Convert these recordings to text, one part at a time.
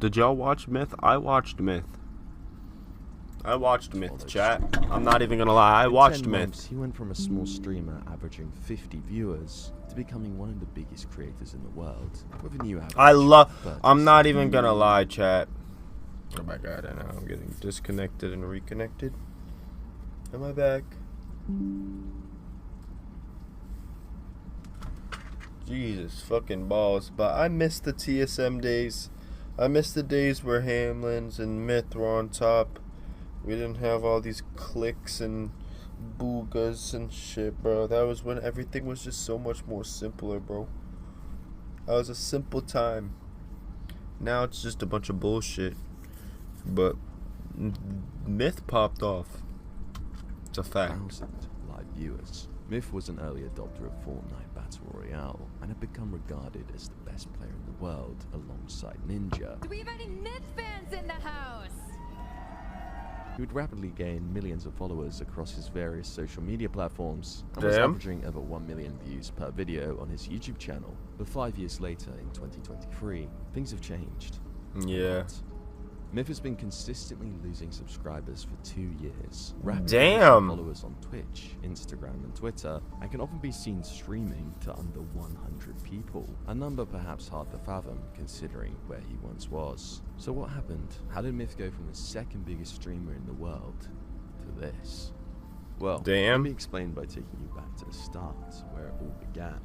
Did y'all watch Myth? I watched Myth. I watched Myth, chat. I'm not even gonna lie. I watched Myth. He went from a small streamer averaging 50 viewers to becoming one of the biggest creators in the world with a new average. I'm not even gonna lie, chat. Oh my god, I know I'm getting disconnected and reconnected. Am I back? Jesus fucking balls. But I miss the TSM days. I miss the days where Hamlins and Myth were on top. We didn't have all these clicks and boogas and shit, bro. That was when everything was just so much more simpler, bro. That was a simple time. Now it's just a bunch of bullshit. But Myth popped off. It's a fact. 1,000 live viewers. Myth was an early adopter of Fortnite Battle Royale and had become regarded as the best player in the world alongside Ninja. Do we have any Myth fans in the house? He would rapidly gain millions of followers across his various social media platforms and was averaging over 1 million views per video on his YouTube channel. But 5 years later, in 2023, things have changed. Yeah. Myth has been consistently losing subscribers for 2 years. Damn. Followers on Twitch, Instagram, and Twitter, and can often be seen streaming to under 100 people. A number perhaps hard to fathom considering where he once was. So what happened? How did Myth go from the second biggest streamer in the world to this? Well, let me explain by taking you back to the start, where it all began.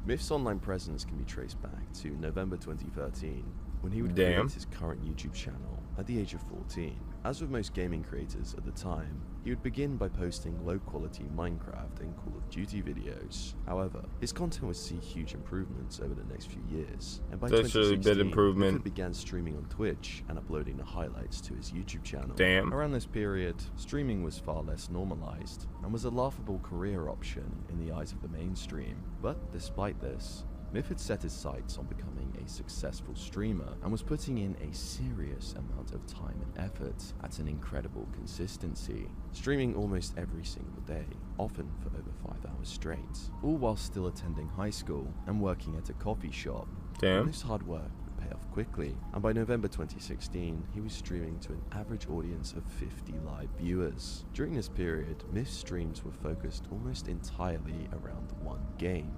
Myth's online presence can be traced back to November 2013, when he would create his current YouTube channel at the age of 14. As with most gaming creators at the time, he would begin by posting low-quality Minecraft and Call of Duty videos. However, his content would see huge improvements over the next few years, and by 2016, he began streaming on Twitch and uploading the highlights to his YouTube channel. Around this period, streaming was far less normalized, and was a laughable career option in the eyes of the mainstream. But despite this, Myth had set his sights on becoming a successful streamer and was putting in a serious amount of time and effort at an incredible consistency, streaming almost every single day, often for over 5 hours straight, all while still attending high school and working at a coffee shop. Myth's hard work would pay off quickly, and by November 2016, he was streaming to an average audience of 50 live viewers. During this period, Myth's streams were focused almost entirely around one game,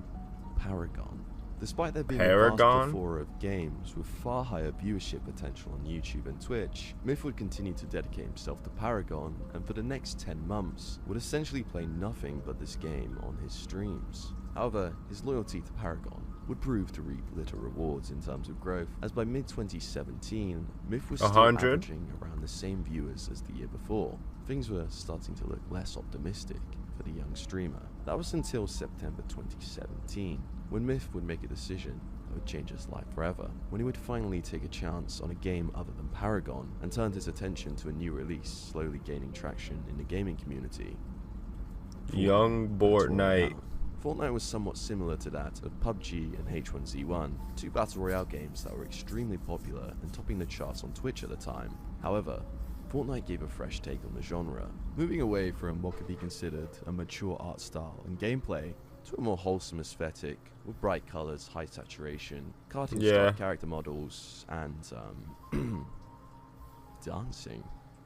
Paragon. Despite there being a vast plethora of games with far higher viewership potential on YouTube and Twitch, Myth would continue to dedicate himself to Paragon, and for the next 10 months would essentially play nothing but this game on his streams. However, his loyalty to Paragon would prove to reap little rewards in terms of growth, as by mid-2017, Myth was still averaging around the same viewers as the year before. Things were starting to look less optimistic for the young streamer. That was until September 2017, when Myth would make a decision that would change his life forever, when he would finally take a chance on a game other than Paragon and turned his attention to a new release slowly gaining traction in the gaming community. Young Fortnite. Fortnite was somewhat similar to that of PUBG and H1Z1, two battle royale games that were extremely popular and topping the charts on Twitch at the time. However, Fortnite gave a fresh take on the genre, moving away from what could be considered a mature art style and gameplay to a more wholesome aesthetic with bright colors, high saturation, cartoon-style character models, and dancing.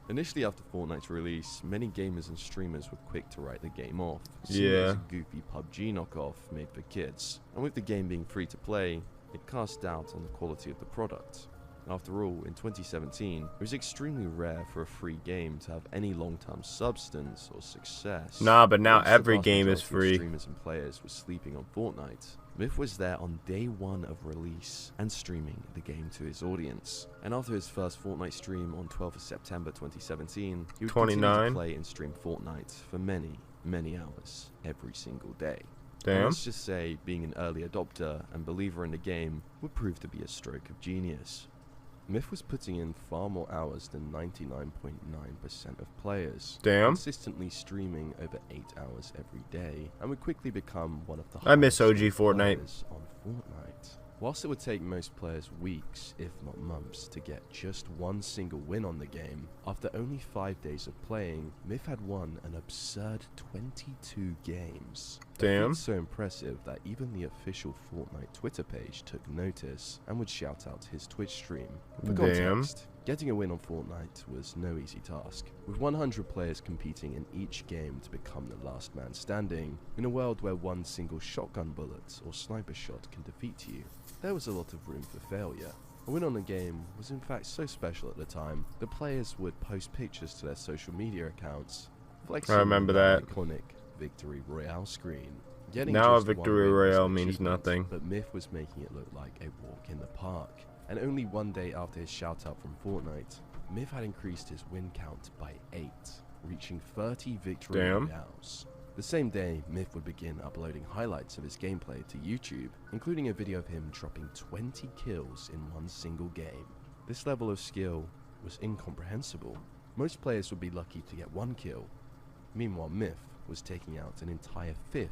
Initially after Fortnite's release, many gamers and streamers were quick to write the game off, seeing it as a goofy PUBG knockoff made for kids. And with the game being free to play, it cast doubt on the quality of the product. After all, in 2017, it was extremely rare for a free game to have any long-term substance or success. Nah, but now every game is free. Streamers and players were sleeping on Fortnite. Myth was there on day one of release and streaming the game to his audience. And after his first Fortnite stream on 12th of September 2017, he would continue to play and stream Fortnite for many, many hours every single day. And let's just say being an early adopter and believer in the game would prove to be a stroke of genius. Myth was putting in far more hours than 99.9% of players, consistently streaming over 8 hours every day, and would quickly become one of the highest Fortnite on Fortnite. Whilst it would take most players weeks, if not months, to get just one single win on the game, after only 5 days of playing, Myth had won an absurd 22 games. Damn. It's so impressive that even the official Fortnite Twitter page took notice and would shout out his Twitch stream. For Damn. context, getting a win on Fortnite was no easy task, with 100 players competing in each game to become the last man standing, in a world where one single shotgun bullet or sniper shot can defeat you. There was a lot of room for failure. A win on the game was in fact so special at the time that players would post pictures to their social media accounts, flexing I remember their that. iconic Victory Royale screen. Getting Now a just one Victory win was Royale an means achievement, nothing. But Myth was making it look like a walk in the park. And only one day after his shout out from Fortnite, Myth had increased his win count by 8, reaching 30 Victory Damn. Royales. The same day, Myth would begin uploading highlights of his gameplay to YouTube, including a video of him dropping 20 kills in one single game. This level of skill was incomprehensible. Most players would be lucky to get 1 kill. Meanwhile, Myth was taking out an entire 5th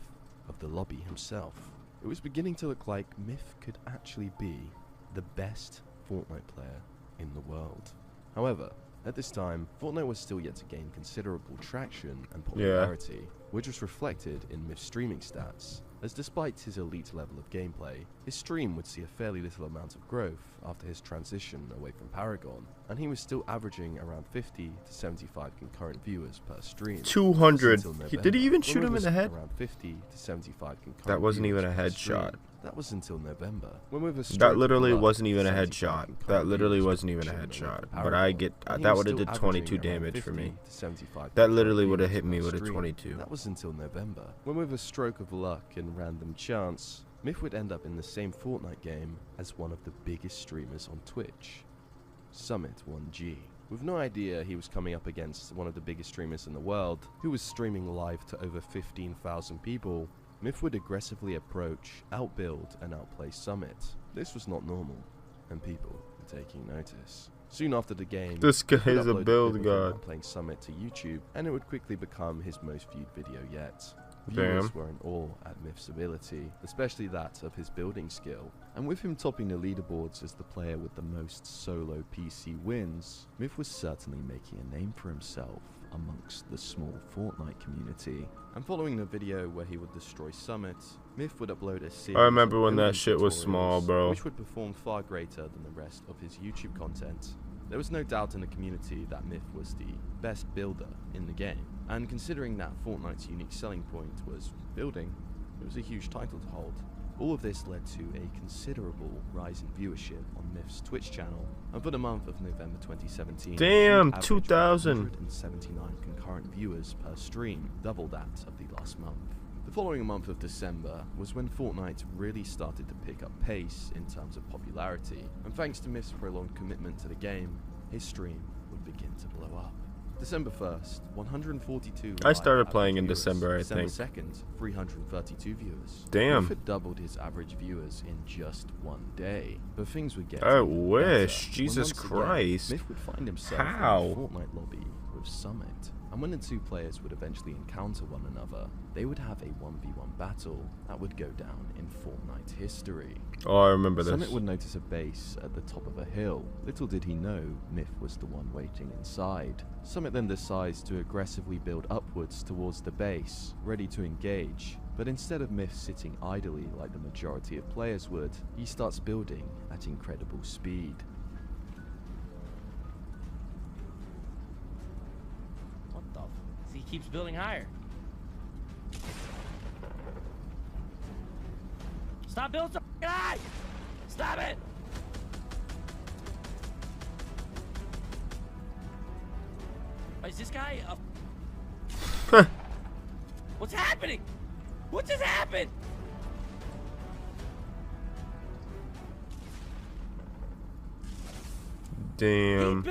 of the lobby himself. It was beginning to look like Myth could actually be the best Fortnite player in the world. However, at this time, Fortnite was still yet to gain considerable traction and popularity, which was reflected in Myth's streaming stats, as despite his elite level of gameplay, his stream would see a fairly little amount of growth after his transition away from Paragon, and he was still averaging around 50 to 75 concurrent viewers per stream. 200. Until Did he even November, shoot when him we in the was head? Around 50 to 75 concurrent That wasn't viewers even a per headshot. stream. That was until November, when with a stroke That of literally luck, wasn't even a 75 headshot. concurrent That literally viewers wasn't took even a Jim away headshot. from But I Paragon, get and he that was would have still did 22 averaging around damage for 50 me. to 75 That literally would have viewers hit me per with a stream. 22. That was until November, when with a stroke of luck and random chance, Myth would end up in the same Fortnite game as one of the biggest streamers on Twitch, Summit1G. With no idea he was coming up against one of the biggest streamers in the world, who was streaming live to over 15,000 people, Myth would aggressively approach, outbuild, and outplay Summit. This was not normal, and people were taking notice. Soon after the game, This guy Myth would is a upload build clip of him god. playing Summit to YouTube, and it would quickly become his most viewed video yet. Viewers Damn. were in awe at Myth's ability, especially that of his building skill. And with him topping the leaderboards as the player with the most solo PC wins, Myth was certainly making a name for himself amongst the small Fortnite community. And following the video where he would destroy Summit, Myth would upload a series I remember of when that building shit was small, tutorials, bro. which would perform far greater than the rest of his YouTube content. There was no doubt in the community that Myth was the best builder in the game, and considering that Fortnite's unique selling point was building, it was a huge title to hold. All of this led to a considerable rise in viewership on Myth's Twitch channel, and for the month of November 2017, Damn, he averaged 2,000. 179 concurrent viewers per stream, double that of the last month. The following month of December was when Fortnite really started to pick up pace in terms of popularity, and thanks to Myth's prolonged commitment to the game, his stream would begin to blow up. December 1st, 142 I started live playing in viewers. December, I December think. 2nd, 332 viewers. Damn. Myth had doubled his average viewers in just one day, but things would get I even wish. better, Jesus when once again, Christ. Myth would find himself How? in a Fortnite lobby with Summit. And when the two players would eventually encounter one another, they would have a 1v1 battle that would go down in Fortnite history. Oh, I remember this. Summit would notice a base at the top of a hill. Little did he know Myth was the one waiting inside. Summit then decides to aggressively build upwards towards the base, ready to engage. But instead of Myth sitting idly like the majority of players would, he starts building at incredible speed. What the? He keeps building higher. Stop building so high! Stop it! Is this guy a... What's happening? What just happened? Damn.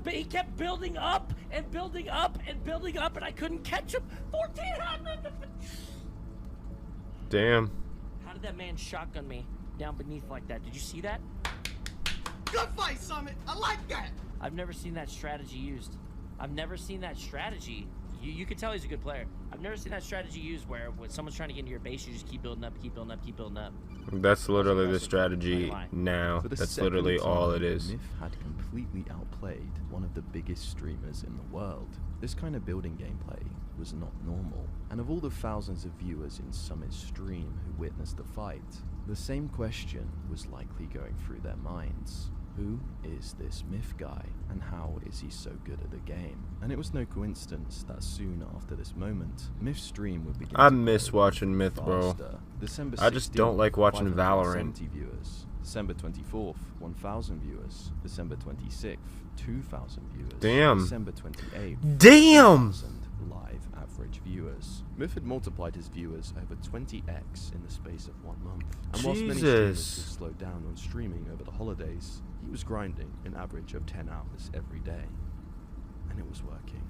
He kept building up and building up and building up, and I couldn't catch him. 1,400. Damn. How did that man shotgun me down beneath like that? Did you see that? Good fight, Summit. I like that. I've never seen that strategy used. I've never seen that strategy. You can tell he's a good player. I've never seen that strategy used where when someone's trying to get into your base, you just keep building up, keep building up, keep building up. That's literally the impressive. strategy Not now. For the That's second literally all time, it is. Myth had completely outplayed one of the biggest streamers in the world. This kind of building gameplay was not normal, and of all the thousands of viewers in Summit's stream who witnessed the fight, the same question was likely going through their minds. Who is this Myth guy, and how is he so good at the game? And it was no coincidence that soon after this moment, Myth's stream would begin I to miss grow watching Myth, bro. faster. December I just 16th, don't like watching 570 viewers. December 24th, 1,000 viewers. December 26th, 2,000 viewers. Damn. December 28th, Damn! 2,000 live average viewers. Myth had multiplied his viewers over 20x in the space of 1 month. And whilst many streamers Jesus. have slowed down on streaming over the holidays, he was grinding an average of 10 hours every day. And it was working.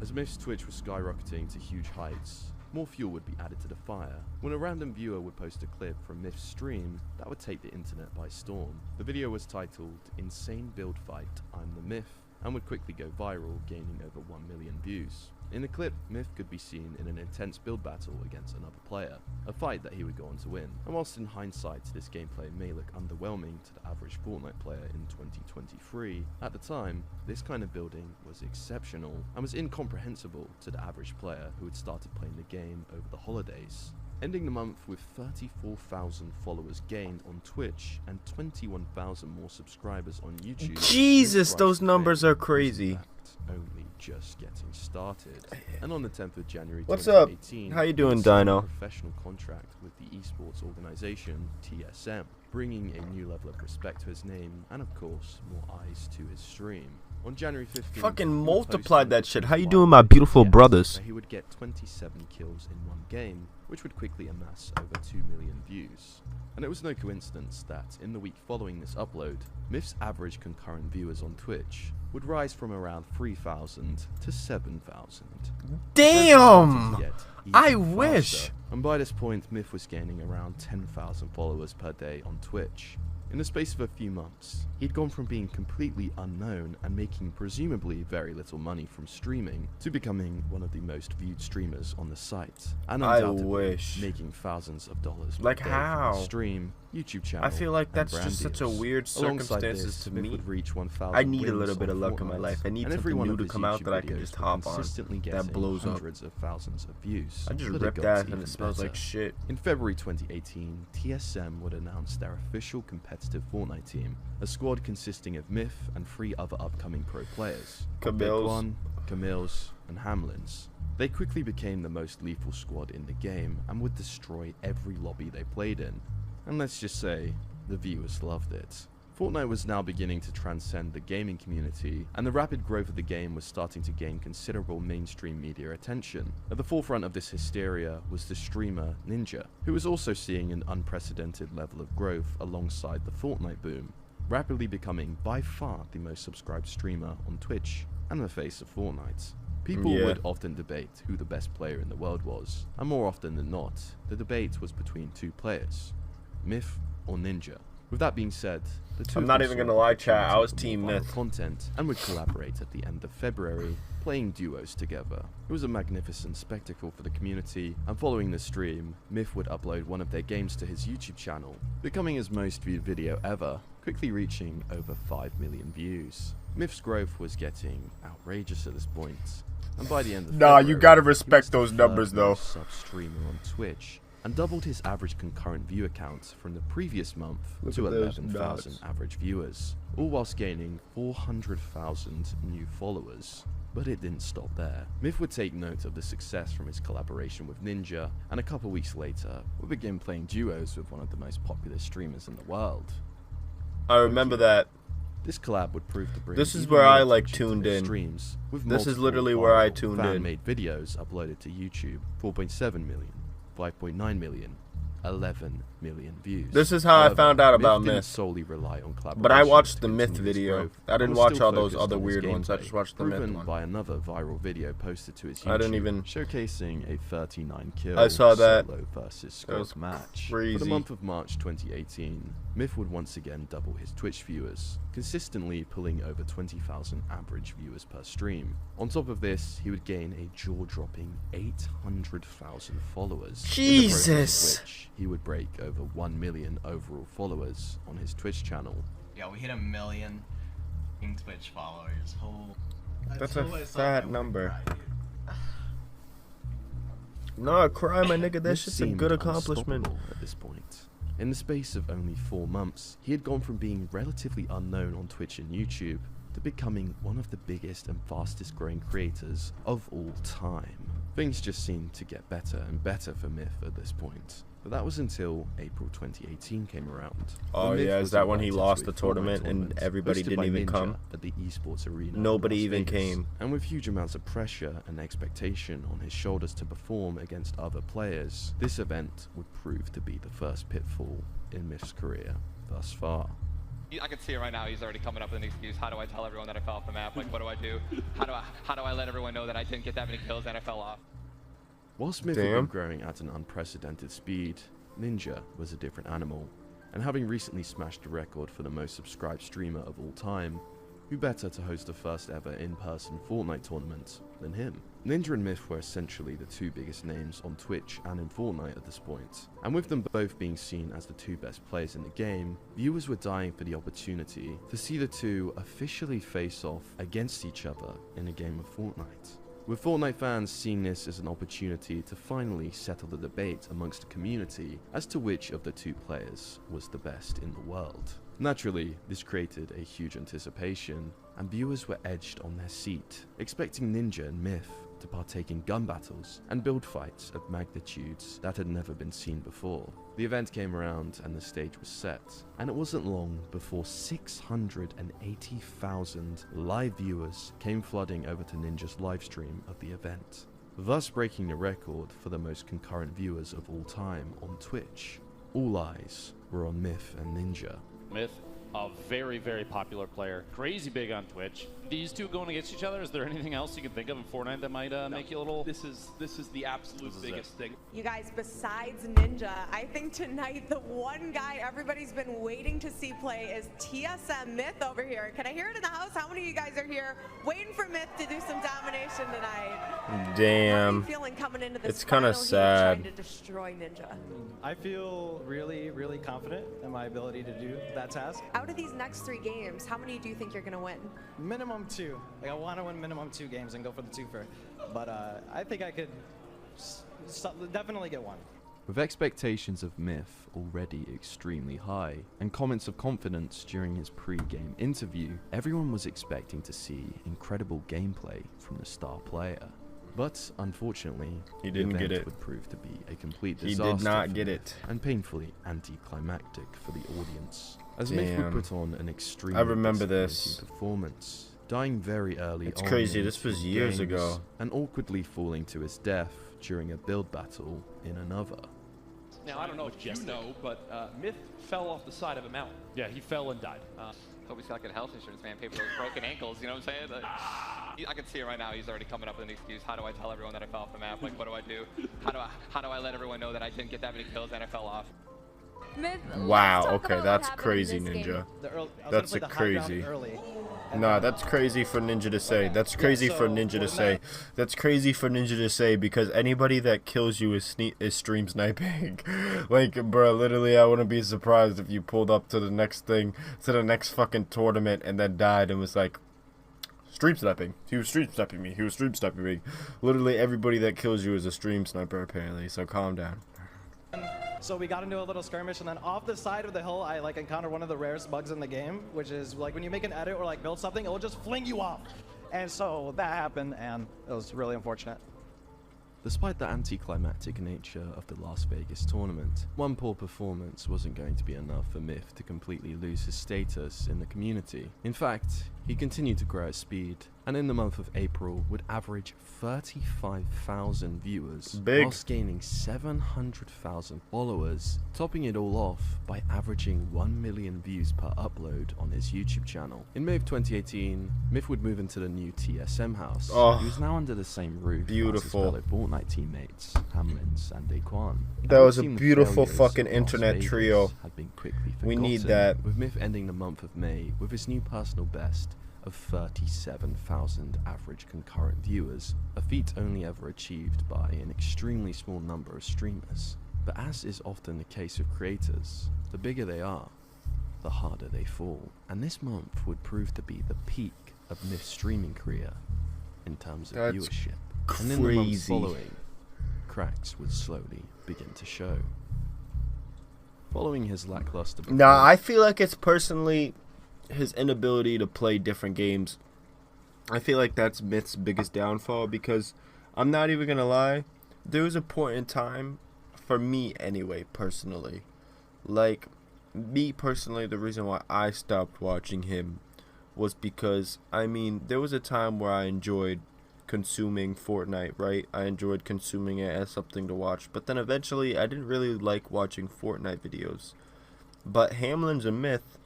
As Myth's Twitch was skyrocketing to huge heights, more fuel would be added to the fire. When a random viewer would post a clip from Myth's stream, that would take the internet by storm. The video was titled "Insane Build Fight, I'm the Myth," and would quickly go viral, gaining over 1 million views. In the clip, Myth could be seen in an intense build battle against another player, a fight that he would go on to win. And whilst in hindsight this gameplay may look underwhelming to the average Fortnite player in 2023, at the time, this kind of building was exceptional and was incomprehensible to the average player who had started playing the game over the holidays. Ending the month with 34,000 followers gained on Twitch and 21,000 more subscribers on YouTube. Jesus, Myth's those rise to numbers fame are was, in crazy. fact, only just getting started. And on the 10th of January What's up? 2018, How you doing, he signed Dino? a professional contract with the esports organization TSM, bringing a new level of respect to his name and, of course, more eyes to his stream. On January 15th, Fucking he would multiplied post that shit. How you live doing, my beautiful FPS brothers? where he would get 27 kills in one game, which would quickly amass over 2 million views. And it was no coincidence that in the week following this upload, Myth's average concurrent viewers on Twitch would rise from around 3,000 to 7,000. Damn! I Even wish. faster. And by this point, Myth was gaining around 10,000 followers per day on Twitch. In the space of a few months, he'd gone from being completely unknown and making presumably very little money from streaming to becoming one of the most viewed streamers on the site. And I undoubtedly wish. making thousands of dollars per Like day from how? his stream, YouTube channel, I feel like and that's brand just such a deals. weird Alongside circumstances this, to Myth me. would reach 1,000 I need a wins little bit on of luck in my Fortnite, life. I need and every something one new of to his come out YouTube that I can videos just were hop on consistently that getting blows up. hundreds of thousands of views. I just But it ripped got that and even it smells like better. shit. In February 2018, TSM would announce their official competitive Fortnite team, a squad consisting of Myth and 3 other upcoming pro players, Camille's. One, Camille's, and Hamlin's. They quickly became the most lethal squad in the game and would destroy every lobby they played in. And let's just say, the viewers loved it. Fortnite was now beginning to transcend the gaming community, and the rapid growth of the game was starting to gain considerable mainstream media attention. At the forefront of this hysteria was the streamer Ninja, who was also seeing an unprecedented level of growth alongside the Fortnite boom, rapidly becoming by far the most subscribed streamer on Twitch and the face of Fortnite. People Yeah. would often debate who the best player in the world was, and more often than not, the debate was between 2 players, Myth or Ninja. With that being said, the two I'm of not them even saw gonna lie, chat, opportunity I was for Team more viral Myth. content and would collaborate at the end of February, playing duos together. It was a magnificent spectacle for the community, and following the stream, Myth would upload one of their games to his YouTube channel, becoming his most viewed video ever, quickly reaching over 5 million views. Myth's growth was getting outrageous at this point, and by the end of Nah, you February, gotta he respect was the those numbers, third though. most sub streamer on Twitch, and doubled his average concurrent viewer count from the previous month Look to at those 11,000 nuts. average viewers, all whilst gaining 400,000 new followers. But it didn't stop there. Myth would take note of the success from his collaboration with Ninja, and a couple weeks later, would begin playing duos with one of the most popular streamers in the world. I remember that. This collab would prove to bring This is even where more I, like, attention to tuned his in. streams, with This is multiple literally where I viral tuned in. fan-made videos uploaded to YouTube, 4.7 million, 5.9 million, 11 million views. This is how I However, found out about didn't Myth. solely rely on collaborations But I watched to the Myth continue his video. growth, I didn't and was watch still all those focused other on his weird ones. I gameplay, just watched the Myth proven one. by another viral video posted to his YouTube, I didn't even- showcasing a 39 kill I saw that. solo versus That was squad match. For crazy. the month of March 2018, Myth would once again double his Twitch viewers, consistently pulling over 20,000 average viewers per stream. On top of this, he would gain a jaw-dropping 800,000 followers. in the process of Jesus. which he would break over 1 million overall followers on his Twitch channel. Yeah, we hit 1 million in Twitch followers. That's a fat number. Nah, cry, my nigga. That Myth shit's a seemed good accomplishment. unstoppable at this point. In the space of only 4 months, he had gone from being relatively unknown on Twitch and YouTube to becoming one of the biggest and fastest growing creators of all time. Things just seemed to get better and better for Myth at this point. But that was until April 2018 came around. Oh when Myth yeah, is was that when he invited lost to the a Fortnite tournament and everybody hosted didn't by even Ninja come? at the esports arena. Nobody in Las even Vegas. came. And with huge amounts of pressure and expectation on his shoulders to perform against other players, this event would prove to be the first pitfall in Myth's career thus far. I can see it right now. He's already coming up with an excuse. How do I tell everyone that I fell off the map? Like, what do I do? How do I let everyone know that I didn't get that many kills and I fell off? While Smith had been growing at an unprecedented speed, Ninja was a different animal, and having recently smashed the record for the most subscribed streamer of all time, who better to host the first ever in-person Fortnite tournament than him? Ninja and Myth were essentially the 2 biggest names on Twitch and in Fortnite at this point, and with them both being seen as the 2 best players in the game, viewers were dying for the opportunity to see the 2 officially face off against each other in a game of Fortnite. With Fortnite fans seeing this as an opportunity to finally settle the debate amongst the community as to which of the 2 players was the best in the world. Naturally, this created a huge anticipation, and viewers were edged on their seat, expecting Ninja and Myth to partake in gun battles and build fights of magnitudes that had never been seen before. The event came around and the stage was set, and it wasn't long before 680,000 live viewers came flooding over to Ninja's livestream of the event, thus breaking the record for the most concurrent viewers of all time on Twitch. All eyes were on Myth and Ninja. Myth, a very, very popular player, crazy big on Twitch. These 2 going against each other, is there anything else you can think of in Fortnite that might make you a little... This is the absolute biggest thing. You guys, besides Ninja, I think tonight the one guy everybody's been waiting to see play is TSM Myth over here. Can I hear it in the house? How many of you guys are here waiting for Myth to do some domination tonight? Damn. How are you feeling coming into this It's kind of final heat sad. trying to destroy Ninja? I feel really, really confident in my ability to do that task. Out of these next 3 games, how many do you think you're gonna win? Minimum 2. Like, I want to win minimum 2 games and go for the 2 for. But I think I could definitely get 1. With expectations of Myth already extremely high, and comments of confidence during his pre-game interview, everyone was expecting to see incredible gameplay from the star player. But unfortunately, he didn't get it. Would prove to be a complete disaster. He did not get it. And painfully anticlimactic for the audience. As Myth would put on an extremely performance, dying very early It's on. crazy, this was years ago. And awkwardly falling to his death during a build battle in another. Now, I don't know if you know, but Myth fell off the side of a mountain. Yeah, he fell and died. Hope he's got good health insurance, man. Pay for those broken ankles, you know what I'm saying? Like, I can see it right now. He's already coming up with an excuse. How do I tell everyone that I fell off the map? Like, what do I do? How do I let everyone know that I didn't get that many kills and I fell off? Myth, Wow, let's talk okay, about that's what happened crazy, in this Ninja. game. That's a crazy. Nah, that's crazy for Ninja to say. That's crazy for Ninja to say. That's crazy for Ninja to say because anybody that kills you is stream sniping. Like, bro, literally, I wouldn't be surprised if you pulled up to the next thing, to the next fucking tournament, and then died and was like, stream sniping. He was stream sniping me. He was stream sniping me. Literally, everybody that kills you is a stream sniper, apparently. So calm down. So we got into a little skirmish, and then off the side of the hill, I encountered one of the rarest bugs in the game, which is like when you make an edit or build something, it will just fling you off. And so that happened, and it was really unfortunate. Despite the anticlimactic nature of the Las Vegas tournament, one poor performance wasn't going to be enough for Myth to completely lose his status in the community. In fact, he continued to grow at speed, and in the month of April would average 35,000 viewers, whilst gaining 700,000 followers, topping it all off by averaging 1 million views per upload on his YouTube channel. In May of 2018, Myth would move into the new TSM house. He was now under the same roof as his fellow Fortnite teammates, Hamlins and Daquan. That was a beautiful fucking internet trio. We need that. With Myth ending the month of May with his new personal best of 37,000 average concurrent viewers, a feat only ever achieved by an extremely small number of streamers. But as is often the case with creators, the bigger they are, the harder they fall. And this month would prove to be the peak of Myth's streaming career in terms of viewership. Crazy. And in the months following, cracks would slowly begin to show. Following his lackluster performance, Nah, I feel like it's personally his inability to play different games. I feel like that's Myth's biggest downfall, because I'm not even gonna lie, there was a point in time, for me anyway, personally, like, me personally, the reason why I stopped watching him was because, I mean, there was a time where I enjoyed consuming Fortnite, right? I enjoyed consuming it as something to watch, but then eventually I didn't really like watching Fortnite videos. But Hamlin's and Myth,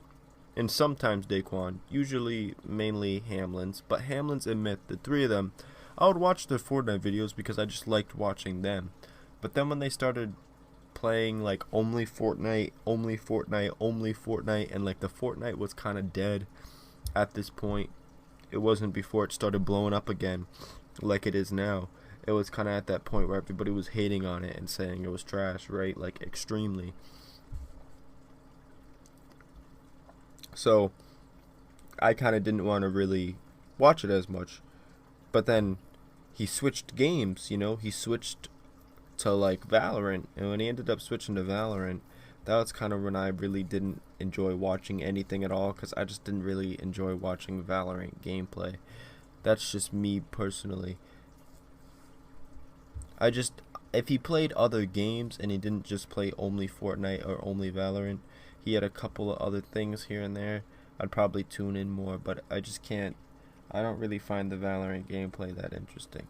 and sometimes Daquan, usually mainly Hamlin's, but Hamlin's and Myth, the three of them, I would watch their Fortnite videos because I just liked watching them. But then when they started playing like only Fortnite, and like the Fortnite was kind of dead at this point. It wasn't before it started blowing up again like it is now. It was kind of at that point where everybody was hating on it and saying it was trash, right? Like, extremely. So I kind of didn't want to really watch it as much. But then he switched games, you know? He switched to like Valorant, and when he ended up switching to Valorant, that was kind of when I really didn't enjoy watching anything at all, because I just didn't really enjoy watching Valorant gameplay. That's just me personally. If he played other games and he didn't just play only Fortnite or only Valorant, he had a couple of other things here and there, I'd probably tune in more, but I just can't. I don't really find the Valorant gameplay that interesting.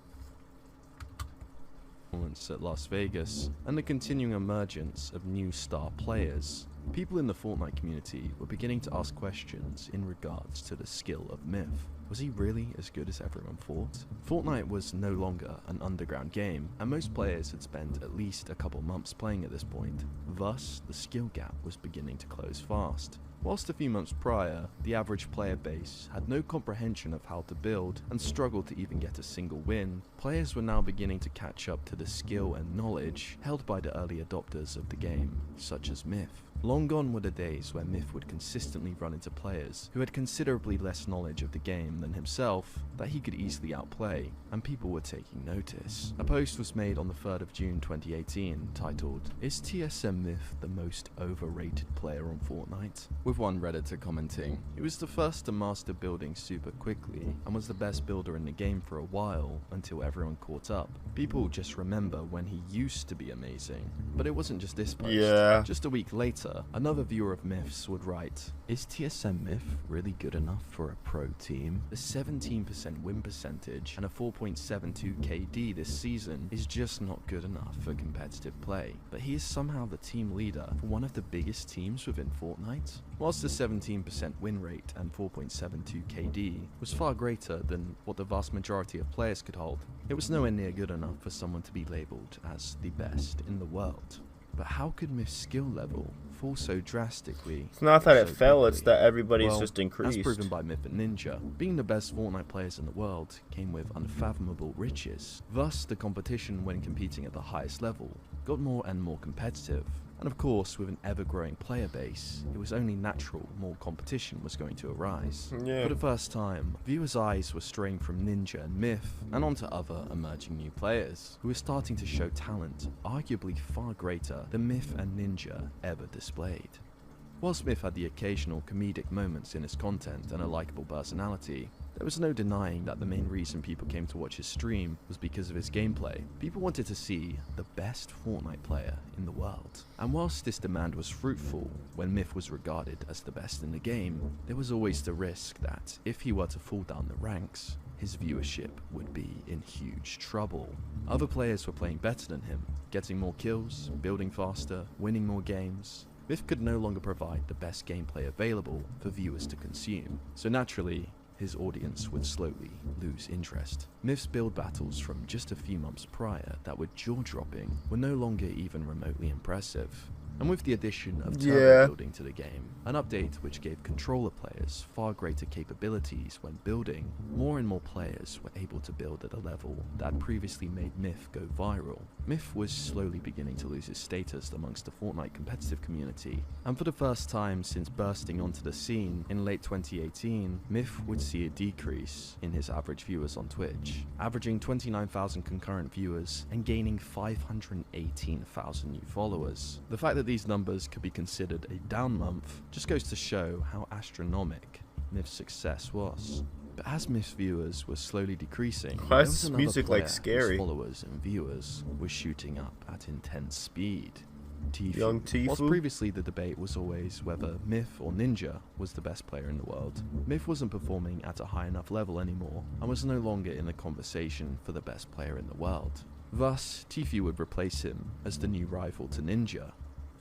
At Las Vegas, and the continuing emergence of new star players, people in the Fortnite community were beginning to ask questions in regards to the skill of Myth. Was he really as good as everyone thought? Fortnite was no longer an underground game, and most players had spent at least a couple months playing at this point. Thus, the skill gap was beginning to close fast. Whilst a few months prior, the average player base had no comprehension of how to build and struggled to even get a single win, players were now beginning to catch up to the skill and knowledge held by the early adopters of the game, such as Myth. Long gone were the days where Myth would consistently run into players who had considerably less knowledge of the game than himself that he could easily outplay, and people were taking notice. A post was made on the 3rd of June 2018 titled, "Is TSM Myth the most overrated player on Fortnite?" With one Redditor commenting, "He was the first to master building super quickly and was the best builder in the game for a while until everyone caught up. People just remember when he used to be amazing." But it wasn't just this post. Yeah. Just a week later, another viewer of Myths would write, "Is TSM Myth really good enough for a pro team? The 17% win percentage and a 4.72 KD this season is just not good enough for competitive play, but he is somehow the team leader for one of the biggest teams within Fortnite?" Whilst the 17% win rate and 4.72 KD was far greater than what the vast majority of players could hold, it was nowhere near good enough for someone to be labelled as the best in the world. But how could Myth's skill level fall so drastically? It's not that it so fell, quickly? it's that everybody's Well, just increased. As proven by Myth and Ninja, being the best Fortnite players in the world came with unfathomable riches. Thus, the competition when competing at the highest level got more and more competitive. And of course, with an ever-growing player base, it was only natural more competition was going to arise. Yeah. For the first time, viewers' eyes were straying from Ninja and Myth and onto other emerging new players, who were starting to show talent arguably far greater than Myth and Ninja ever displayed. While Myth had the occasional comedic moments in his content and a likable personality, there was no denying that the main reason people came to watch his stream was because of his gameplay. People wanted to see the best Fortnite player in the world. And whilst this demand was fruitful, when Myth was regarded as the best in the game, there was always the risk that if he were to fall down the ranks, his viewership would be in huge trouble. Other players were playing better than him, getting more kills, building faster, winning more games. Myth could no longer provide the best gameplay available for viewers to consume, so naturally, his audience would slowly lose interest. Myth's build battles from just a few months prior that were jaw-dropping were no longer even remotely impressive. And with the addition of Yeah. turbo building to the game, an update which gave controller players far greater capabilities when building, more and more players were able to build at a level that previously made Myth go viral. Myth was slowly beginning to lose his status amongst the Fortnite competitive community, and for the first time since bursting onto the scene in late 2018, Myth would see a decrease in his average viewers on Twitch, averaging 29,000 concurrent viewers and gaining 518,000 new followers. The fact that these numbers could be considered a down month just goes to show how astronomic Myth's success was. But as Myth's viewers were slowly decreasing, Why there is was this another music, player like, scary? whose followers and viewers were shooting up at intense speed. Tfue. Young Tfue? Whilst previously the debate was always whether Myth or Ninja was the best player in the world, Myth wasn't performing at a high enough level anymore and was no longer in the conversation for the best player in the world. Thus, Tfue would replace him as the new rival to Ninja.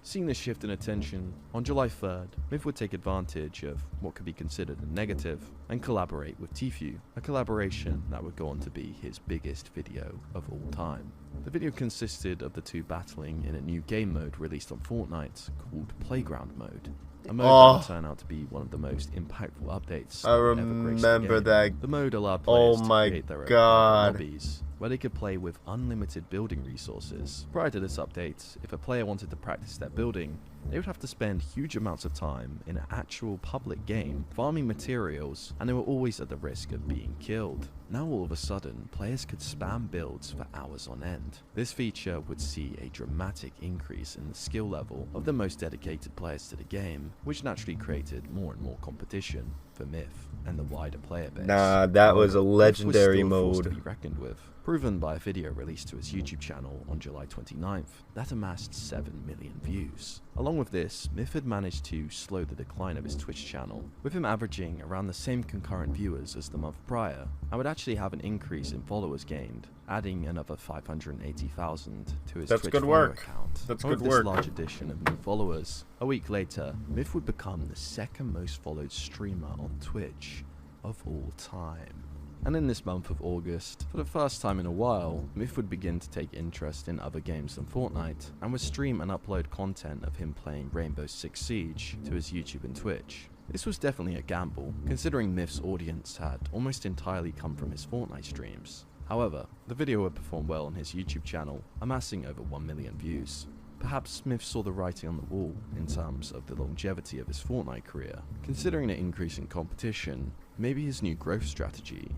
Seeing this shift in attention, on July 3rd, Myth would take advantage of what could be considered a negative and collaborate with Tfue, a collaboration that would go on to be his biggest video of all time. The video consisted of the two battling in a new game mode released on Fortnite called Playground Mode. A mode that would turn out to be one of the most impactful updates I that would ever grace the remember game. that. The mode allowed Oh players to my create their own God. private lobbies, where they could play with unlimited building resources. Prior to this update, if a player wanted to practice their building, they would have to spend huge amounts of time in an actual public game farming materials, and they were always at the risk of being killed. Now all of a sudden, players could spam builds for hours on end. This feature would see a dramatic increase in the skill level of the most dedicated players to the game, which naturally created more and more competition for Myth and the wider player base. Nah, that was a Myth legendary still a force to mode. be reckoned with, proven by a video released to his YouTube channel on July 29th that amassed 7 million views. Along with this, Myth had managed to slow the decline of his Twitch channel, with him averaging around the same concurrent viewers as the month prior, and would actually have an increase in followers gained, adding another 580,000 to his That's Twitch good follower work. account. That's With good this work. large addition of new followers, a week later, Myth would become the second most followed streamer on Twitch of all time. And in this month of August, for the first time in a while, Myth would begin to take interest in other games than Fortnite, and would stream and upload content of him playing Rainbow Six Siege to his YouTube and Twitch. This was definitely a gamble, considering Myth's audience had almost entirely come from his Fortnite streams. However, the video would perform well on his YouTube channel, amassing over 1 million views. Perhaps Myth saw the writing on the wall in terms of the longevity of his Fortnite career. Considering the increase in competition, maybe his new growth strategy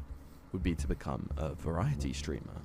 would be to become a variety streamer.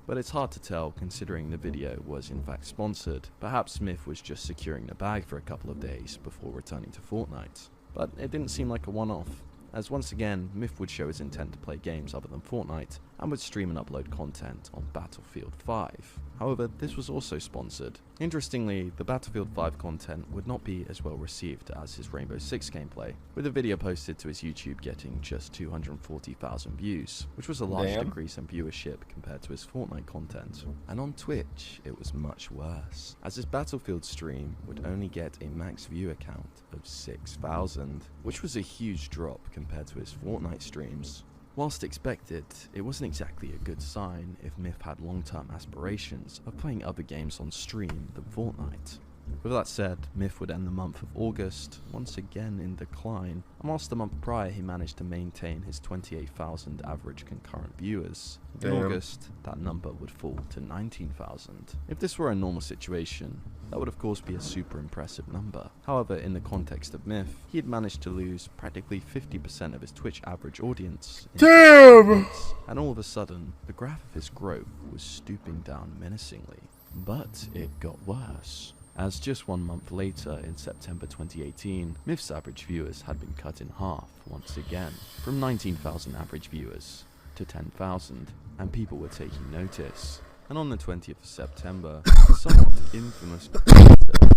But it's hard to tell considering the video was in fact sponsored. Perhaps Myth was just securing the bag for a couple of days before returning to Fortnite. But it didn't seem like a one-off, as once again Myth would show his intent to play games other than Fortnite and would stream and upload content on Battlefield 5. However, this was also sponsored. Interestingly, the Battlefield 5 content would not be as well received as his Rainbow Six gameplay, with the video posted to his YouTube getting just 240,000 views, which was a large Damn. decrease in viewership compared to his Fortnite content. And on Twitch, it was much worse, as his Battlefield stream would only get a max viewer count of 6,000, which was a huge drop compared to his Fortnite streams. Whilst expected, it wasn't exactly a good sign if Myth had long-term aspirations of playing other games on stream than Fortnite. With that said, Myth would end the month of August once again in decline, and whilst the month prior he managed to maintain his 28,000 average concurrent viewers, in Damn. August that number would fall to 19,000. If this were a normal situation, that would of course be a super impressive number. However, in the context of Myth, he had managed to lose practically 50% of his Twitch average audience in Damn! 6 months, and all of a sudden, the graph of his growth was stooping down menacingly. But it got worse, as just 1 month later, in September 2018, Myth's average viewers had been cut in half once again, from 19,000 average viewers to 10,000, and people were taking notice. And on the 20th of September, a somewhat infamous creator,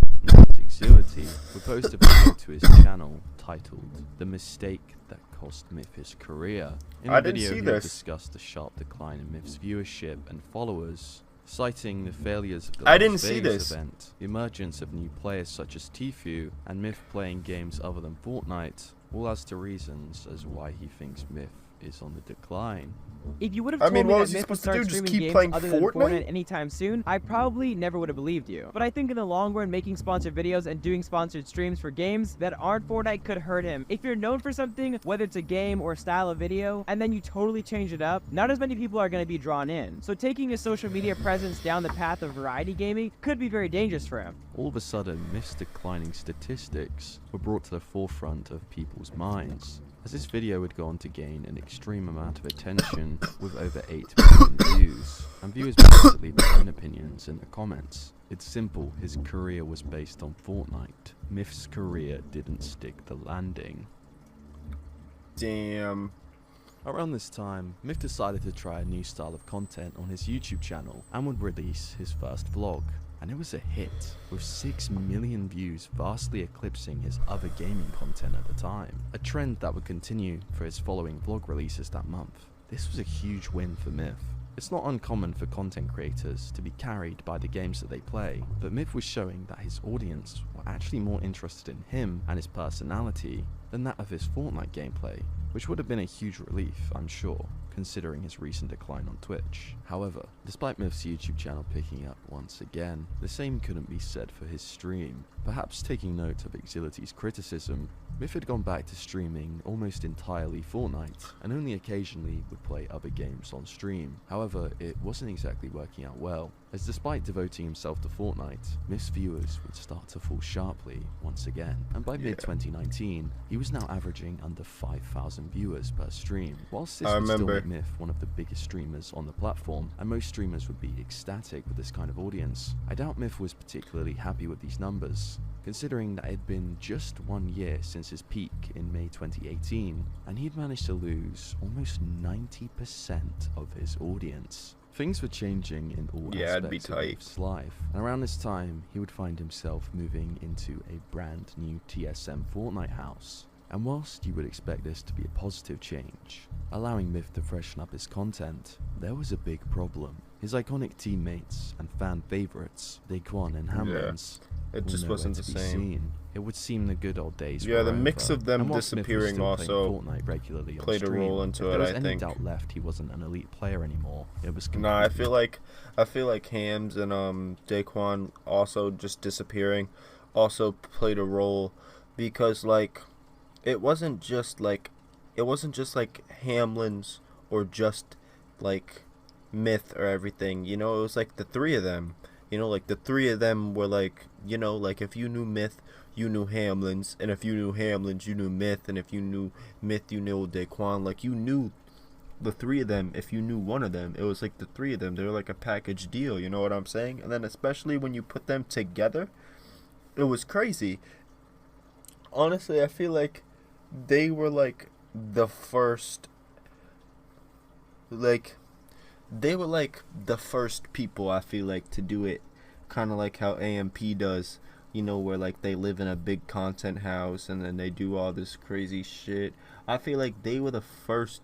Exility, would post a video to his channel titled "The Mistake That Cost Myth His Career." In I the didn't video, see he this. discussed the sharp decline in Myth's viewership and followers, citing the failures of the I Las didn't see Vegas this. event, the emergence of new players such as Tfue, and Myth playing games other than Fortnite, all as to reasons as why he thinks Myth is on the decline. If you would have I told mean, me what that was he Myth would supposed to start do? Just streaming keep games playing other than Fortnite? Fortnite anytime soon, I probably never would have believed you. But I think in the long run, making sponsored videos and doing sponsored streams for games that aren't Fortnite could hurt him. If you're known for something, whether it's a game or a style of video, and then you totally change it up, not as many people are going to be drawn in. So taking a social media presence down the path of variety gaming could be very dangerous for him. All of a sudden, Myth's declining statistics were brought to the forefront of people's minds, as this video would go on to gain an extreme amount of attention with over 8 million views, and viewers began to leave their own opinions in the comments. It's simple, his career was based on Fortnite. Myth's career didn't stick the landing. Damn. Around this time, Myth decided to try a new style of content on his YouTube channel and would release his first vlog. And it was a hit, with 6 million views vastly eclipsing his other gaming content at the time. A trend that would continue for his following vlog releases that month. This was a huge win for Myth. It's not uncommon for content creators to be carried by the games that they play, but Myth was showing that his audience were actually more interested in him and his personality than that of his Fortnite gameplay, which would have been a huge relief, I'm sure, considering his recent decline on Twitch. However, despite Myth's YouTube channel picking up once again, the same couldn't be said for his stream. Perhaps taking note of Exility's criticism, Myth had gone back to streaming almost entirely Fortnite, and only occasionally would play other games on stream. However, it wasn't exactly working out well, as despite devoting himself to Fortnite, Myth's viewers would start to fall sharply once again, and by mid-2019, he was now averaging under 5,000 viewers per stream. Whilst this would still make Myth one of the biggest streamers on the platform, and most streamers would be ecstatic with this kind of audience, I doubt Myth was particularly happy with these numbers, considering that it had been just 1 year since his peak in May 2018, and he'd managed to lose almost 90% of his audience. Things were changing in all aspects of Myth's life, and around this time, he would find himself moving into a brand new TSM Fortnite house. And whilst you would expect this to be a positive change, allowing Myth to freshen up his content, there was a big problem. His iconic teammates and fan favourites, Daquan and Hamlins, it just wasn't the same. It would seem the good old days Yeah, were the mix over. of them And whilst Myth was disappearing still also playing Fortnite regularly on played a stream, role into if it, there was I any think. doubt left he wasn't an elite player anymore. It was Nah, I completely feel like Hams and Daquan also just disappearing also played a role, because like it wasn't just like Hamlins or just like Myth or everything, you know. It was like the three of them, you know, like the three of them were like, you know, like if you knew Myth, you knew Hamlins, and if you knew Hamlins, you knew Myth, and if you knew Myth, you knew Daquan. Like you knew the three of them. If you knew one of them, it was like the three of them. They were like a package deal, you know what I'm saying? And then especially when you put them together, it was crazy. Honestly, I feel like they were like the first, like they were like the first people, I feel like, to do it, kind of like how AMP does, you know, where like they live in a big content house and then they do all this crazy shit. I feel like they were the first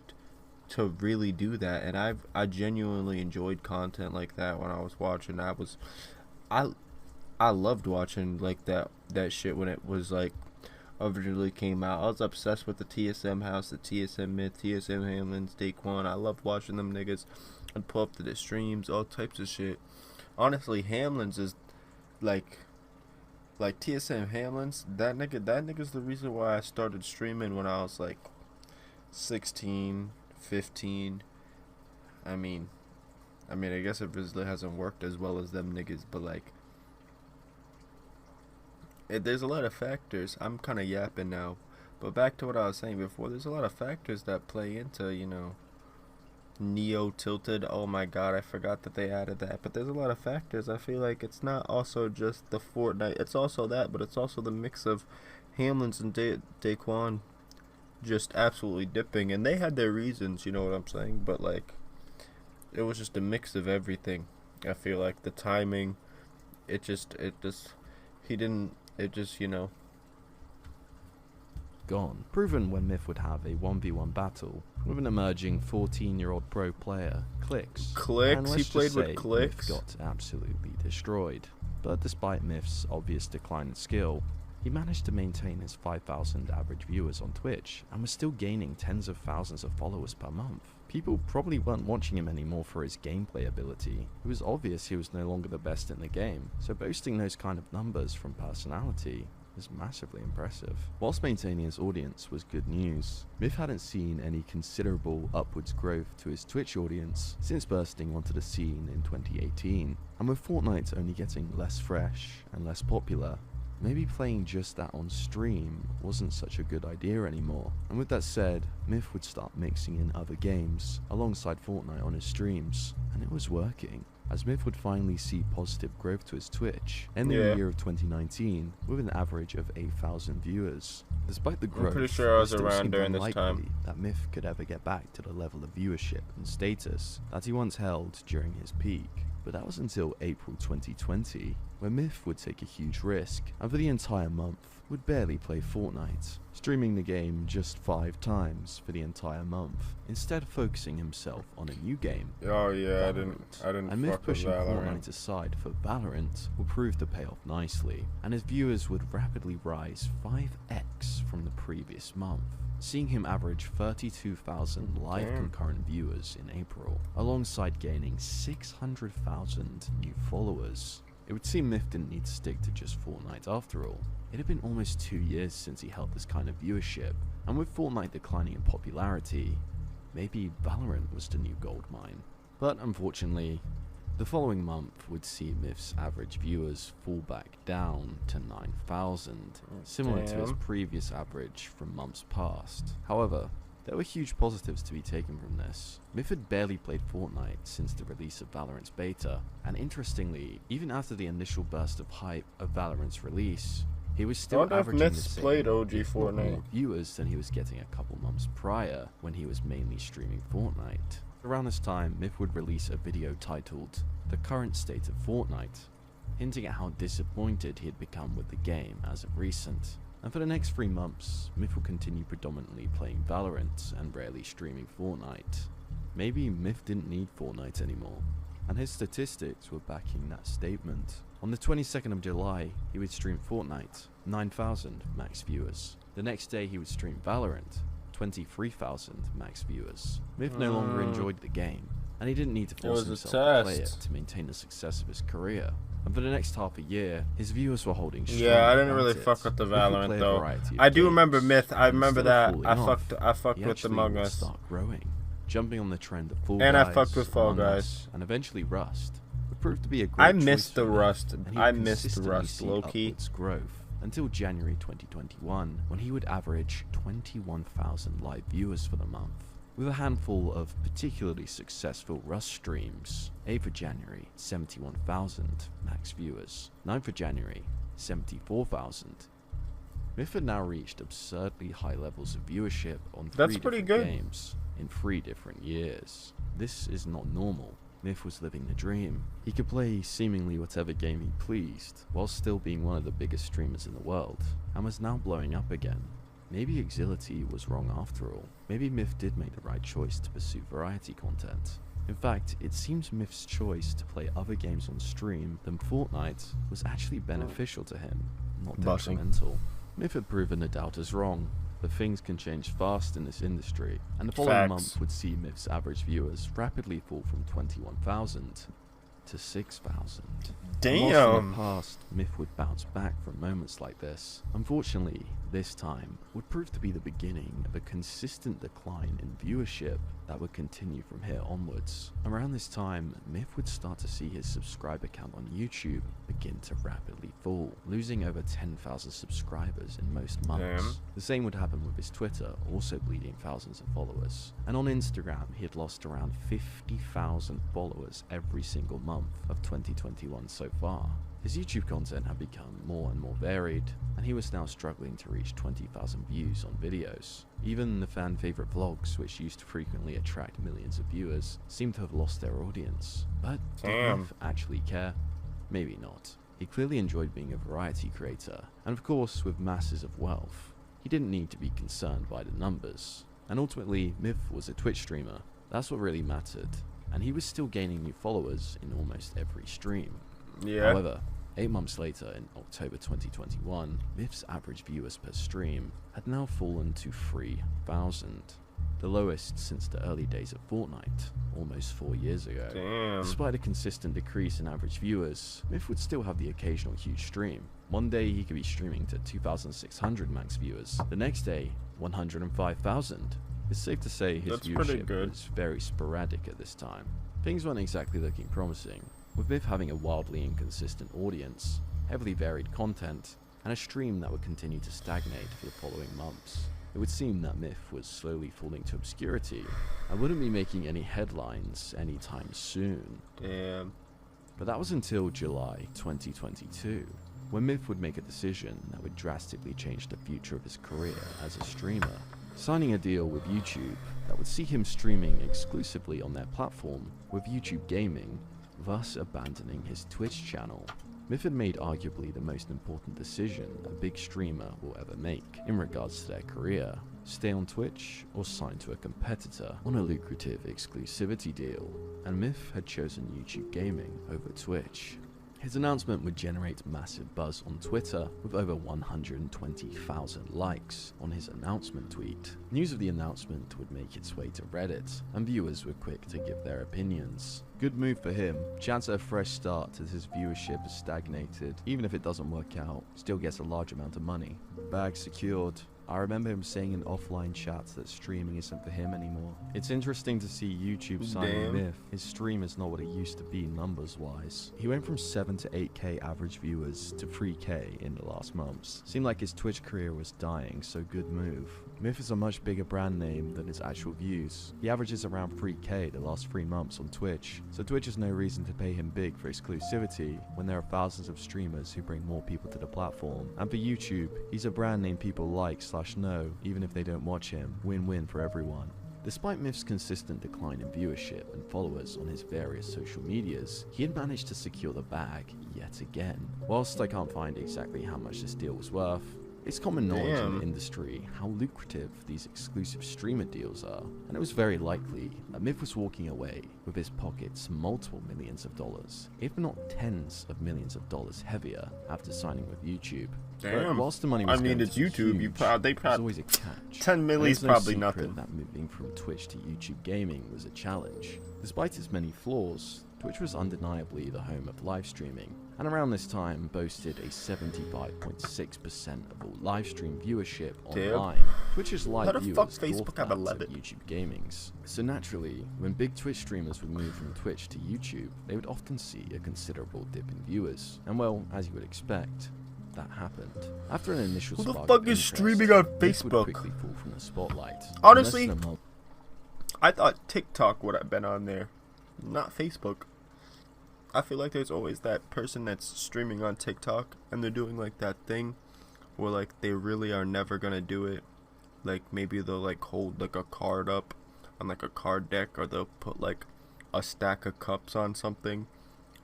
to really do that, and I genuinely enjoyed content like that when I was watching. I loved watching like that shit when it was like originally came out. I was obsessed with the TSM house, the TSM Myth, TSM Hamlins, Daquan. I loved watching them niggas. I'd pull up to the streams, all types of shit. Honestly, Hamlins is like TSM Hamlins. That nigga's the reason why I started streaming when I was like 16, 15. I mean, I guess it really hasn't worked as well as them niggas, but like, there's a lot of factors. I'm kind of yapping now, but back to what I was saying before. There's a lot of factors that play into, you know, Neo tilted. Oh my god, I forgot that they added that. But there's a lot of factors. I feel like it's not also just the Fortnite. It's also that, but it's also the mix of Hamlins and Daquan just absolutely dipping, and they had their reasons, you know what I'm saying? But like, it was just a mix of everything. I feel like the timing, you know. Gone. Proven when Myth would have a 1v1 battle with an emerging 14-year-old pro player, Clix. And He let's played just with say Clix. Myth got absolutely destroyed. But despite Myth's obvious decline in skill, he managed to maintain his 5,000 average viewers on Twitch and was still gaining tens of thousands of followers per month. People probably weren't watching him anymore for his gameplay ability. It was obvious he was no longer the best in the game, so boasting those kind of numbers from personality is massively impressive. Whilst maintaining his audience was good news, Myth hadn't seen any considerable upwards growth to his Twitch audience since bursting onto the scene in 2018, and with Fortnite only getting less fresh and less popular, maybe playing just that on stream wasn't such a good idea anymore. And with that said, Myth would start mixing in other games alongside Fortnite on his streams, and it was working, as Myth would finally see positive growth to his Twitch, ending the year of 2019 with an average of 8,000 viewers. Despite the growth, I'm pretty sure I was it still around seemed during this unlikely time that Myth could ever get back to the level of viewership and status that he once held during his peak. But that was until April 2020, where Myth would take a huge risk, and for the entire month would barely play Fortnite, streaming the game just 5 times for the entire month, instead focusing himself on a new game. Oh yeah, Valorant. I didn't And Myth fuck with pushing Valorant. Fortnite aside for Valorant would prove to pay off nicely, and his viewers would rapidly rise 5x from the previous month, seeing him average 32,000 live concurrent viewers in April, alongside gaining 600,000 new followers. It would seem Myth didn't need to stick to just Fortnite after all. It had been almost 2 years since he held this kind of viewership, and with Fortnite declining in popularity, maybe Valorant was the new gold mine. But unfortunately, the following month would see Myth's average viewers fall back down to 9,000, similar to his previous average from months past. However, there were huge positives to be taken from this. Myth had barely played Fortnite since the release of Valorant's beta, and interestingly, even after the initial burst of hype of Valorant's release, he was still averaging the same, played OG if not Fortnite. more viewers than he was getting a couple months prior when he was mainly streaming Fortnite. Around this time, Myth would release a video titled "The Current State of Fortnite," hinting at how disappointed he had become with the game as of recent. And for the next 3 months, Myth will continue predominantly playing Valorant and rarely streaming Fortnite. Maybe Myth didn't need Fortnite anymore, and his statistics were backing that statement. On the 22nd of July, he would stream Fortnite, 9,000 max viewers. The next day he would stream Valorant, 23,000 max viewers. Myth no longer enjoyed the game, and he didn't need to force himself to play it to maintain the success of his career. And for the next half a year, his viewers were holding strong. Yeah, I didn't really without fuck it. with the Myth would play Valorant a though. variety of I do games, remember Myth. I and remember instead of that. falling off, I fucked he with actually Among would Us. start growing, jumping on the trend of Fall And I Guys, fucked with Fall Among Guys. Us, and eventually Rust would prove to be a great I choice missed for the Myth, Rust. and he I would missed consistently Rust, see low-key. upwards growth until January 2021, when he would average 21,000 live viewers for the month, with a handful of particularly successful Rust streams. 8th of January, 71,000 max viewers. 9th of January, 74,000. Myth had now reached absurdly high levels of viewership on 3 pretty different good. games in 3 different years. This is not normal. Myth was living the dream. He could play seemingly whatever game he pleased, while still being one of the biggest streamers in the world, and was now blowing up again. Maybe Exility was wrong after all. Maybe Myth did make the right choice to pursue variety content. In fact, it seems Myth's choice to play other games on stream than Fortnite was actually beneficial to him, not detrimental. Myth had proven the doubters wrong, but things can change fast in this industry, and the following month would see Myth's average viewers rapidly fall from 21,000 to 6,000. Damn! Whilst in the past, Myth would bounce back from moments like this. Unfortunately, this time would prove to be the beginning of a consistent decline in viewership that would continue from here onwards. Around this time, Myth would start to see his subscriber count on YouTube begin to rapidly fall, losing over 10,000 subscribers in most months. The same would happen with his Twitter, also bleeding thousands of followers. And on Instagram, he had lost around 50,000 followers every single month of 2021 so far. His YouTube content had become more and more varied, and he was now struggling to reach 20,000 views on videos. Even the fan favorite vlogs, which used to frequently attract millions of viewers, seemed to have lost their audience. But did Myth actually care? Maybe not. He clearly enjoyed being a variety creator, and of course with masses of wealth, he didn't need to be concerned by the numbers. And ultimately, Myth was a Twitch streamer. That's what really mattered, and he was still gaining new followers in almost every stream. However, 8 months later, in October 2021, Myth's average viewers per stream had now fallen to 3,000, the lowest since the early days of Fortnite, almost 4 years ago. Damn. Despite a consistent decrease in average viewers, Myth would still have the occasional huge stream. One day he could be streaming to 2,600 max viewers, the next day 105,000. It's safe to say his viewership was very sporadic at this time. Things weren't exactly looking promising, with Myth having a wildly inconsistent audience, heavily varied content, and a stream that would continue to stagnate for the following months. It would seem that Myth was slowly falling to obscurity and wouldn't be making any headlines anytime soon. Damn. But that was until July 2022, when Myth would make a decision that would drastically change the future of his career as a streamer, signing a deal with YouTube that would see him streaming exclusively on their platform with YouTube Gaming, thus abandoning his Twitch channel. Myth had made arguably the most important decision a big streamer will ever make in regards to their career: stay on Twitch or sign to a competitor on a lucrative exclusivity deal, and Myth had chosen YouTube Gaming over Twitch. His announcement would generate massive buzz on Twitter, with over 120,000 likes on his announcement tweet. News of the announcement would make its way to Reddit, and viewers were quick to give their opinions. Good move for him, chance at a fresh start as his viewership has stagnated. Even if it doesn't work out, still gets a large amount of money. Bag secured. I remember him saying in offline chats that streaming isn't for him anymore. It's interesting to see YouTube signing Myth. His stream is not what it used to be numbers wise. He went from 7 to 8k average viewers to 3k in the last months. Seemed like his Twitch career was dying, so good move. Myth is a much bigger brand name than his actual views. He averages around 3k the last 3 months on Twitch, so Twitch has no reason to pay him big for exclusivity when there are thousands of streamers who bring more people to the platform. And for YouTube, he's a brand name people like/know, even if they don't watch him. Win-win for everyone. Despite Myth's consistent decline in viewership and followers on his various social medias, he had managed to secure the bag yet again. Whilst I can't find exactly how much this deal was worth, it's common knowledge in the industry how lucrative these exclusive streamer deals are, and it was very likely that Myth was walking away with his pockets multiple millions of dollars, if not tens of millions of dollars heavier after signing with YouTube. Damn. But whilst the money was it's YouTube. Huge, They there's always a catch. 10 million is no probably secret nothing. That moving from Twitch to YouTube Gaming was a challenge. Despite its many flaws, Twitch was undeniably the home of live streaming, and around this time boasted a 75.6% of all live stream viewership online. Twitch's live How the viewers fuck dwarf Facebook have that of 11? YouTube Gaming's. So naturally, when big Twitch streamers would move from Twitch to YouTube, they would often see a considerable dip in viewers. And well, as you would expect, that happened. After an initial Who the spark fuck of is interest, streaming on Myth would Facebook? quickly fall from the spotlight. Honestly, In less than a month, I thought TikTok would have been on there, not Facebook. I feel like there's always that person that's streaming on TikTok and they're doing like that thing where like they really are never gonna do it. Like maybe they'll like hold like a card up on like a card deck, or they'll put like a stack of cups on something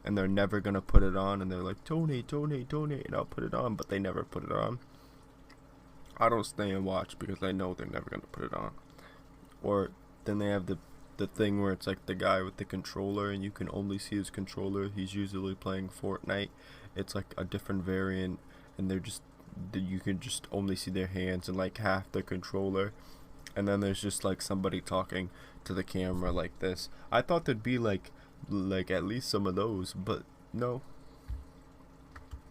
and they're never gonna put it on, and they're like donate, donate, donate, and I'll put it on, but they never put it on. I don't stay and watch because I know they're never gonna put it on. Or then they have the thing where it's like the guy with the controller and you can only see his controller. He's usually playing Fortnite. It's like a different variant, and they're just, you can just only see their hands and like half the controller. And then there's just like somebody talking to the camera like this. I thought there'd be like at least some of those, but no.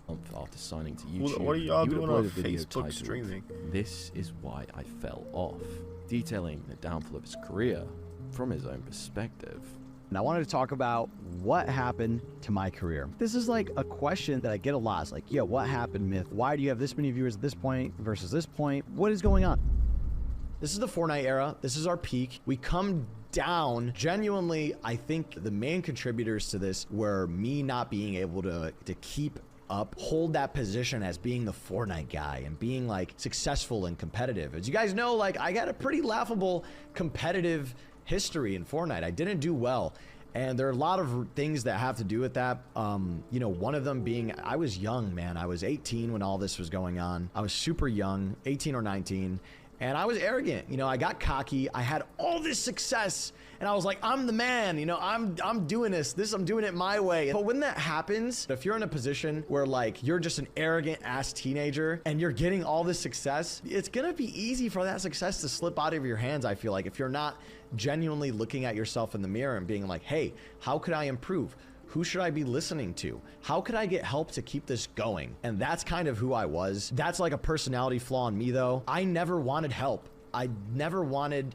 After signing to YouTube, What are y'all he would doing upload on a video Facebook titled, streaming? "This is why I fell off," detailing the downfall of his career from his own perspective. And I wanted to talk about what happened to my career. This is like a question that I get a lot. It's like, yo, what happened, Myth? Why do you have this many viewers at this point versus this point? What is going on? This is the Fortnite era. This is our peak. We come down. Genuinely, I think the main contributors to this were me not being able to keep up, hold that position as being the Fortnite guy and being like successful and competitive. As you guys know, like I got a pretty laughable competitive history in Fortnite. I didn't do well, and there are a lot of things that have to do with that. You know, one of them being I was young, man. I was 18 when all this was going on. I was super young, 18 or 19, And I was arrogant, you know, I got cocky, I had all this success, and I was like, I'm the man, you know, I'm doing this, I'm doing it my way. But when that happens, if you're in a position where like, you're just an arrogant ass teenager and you're getting all this success, it's gonna be easy for that success to slip out of your hands, I feel like, if you're not genuinely looking at yourself in the mirror and being like, hey, how could I improve? Who should I be listening to? How could I get help to keep this going? And that's kind of who I was. That's like a personality flaw in me though. I never wanted help. I never wanted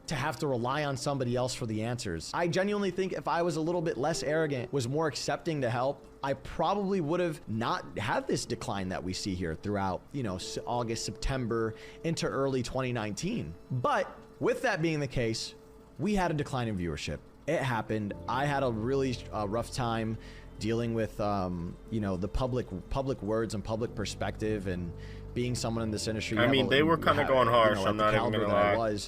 to have to rely on somebody else for the answers. I genuinely think if I was a little bit less arrogant, was more accepting to help, I probably would have not had this decline that we see here throughout, you know, August, September, into early 2019. But with that being the case, we had a decline in viewership. It happened. I had a really rough time dealing with, you know, the public words and public perspective, and being someone in this industry. I mean, they were kind of going harsh. You know, I'm not even gonna lie.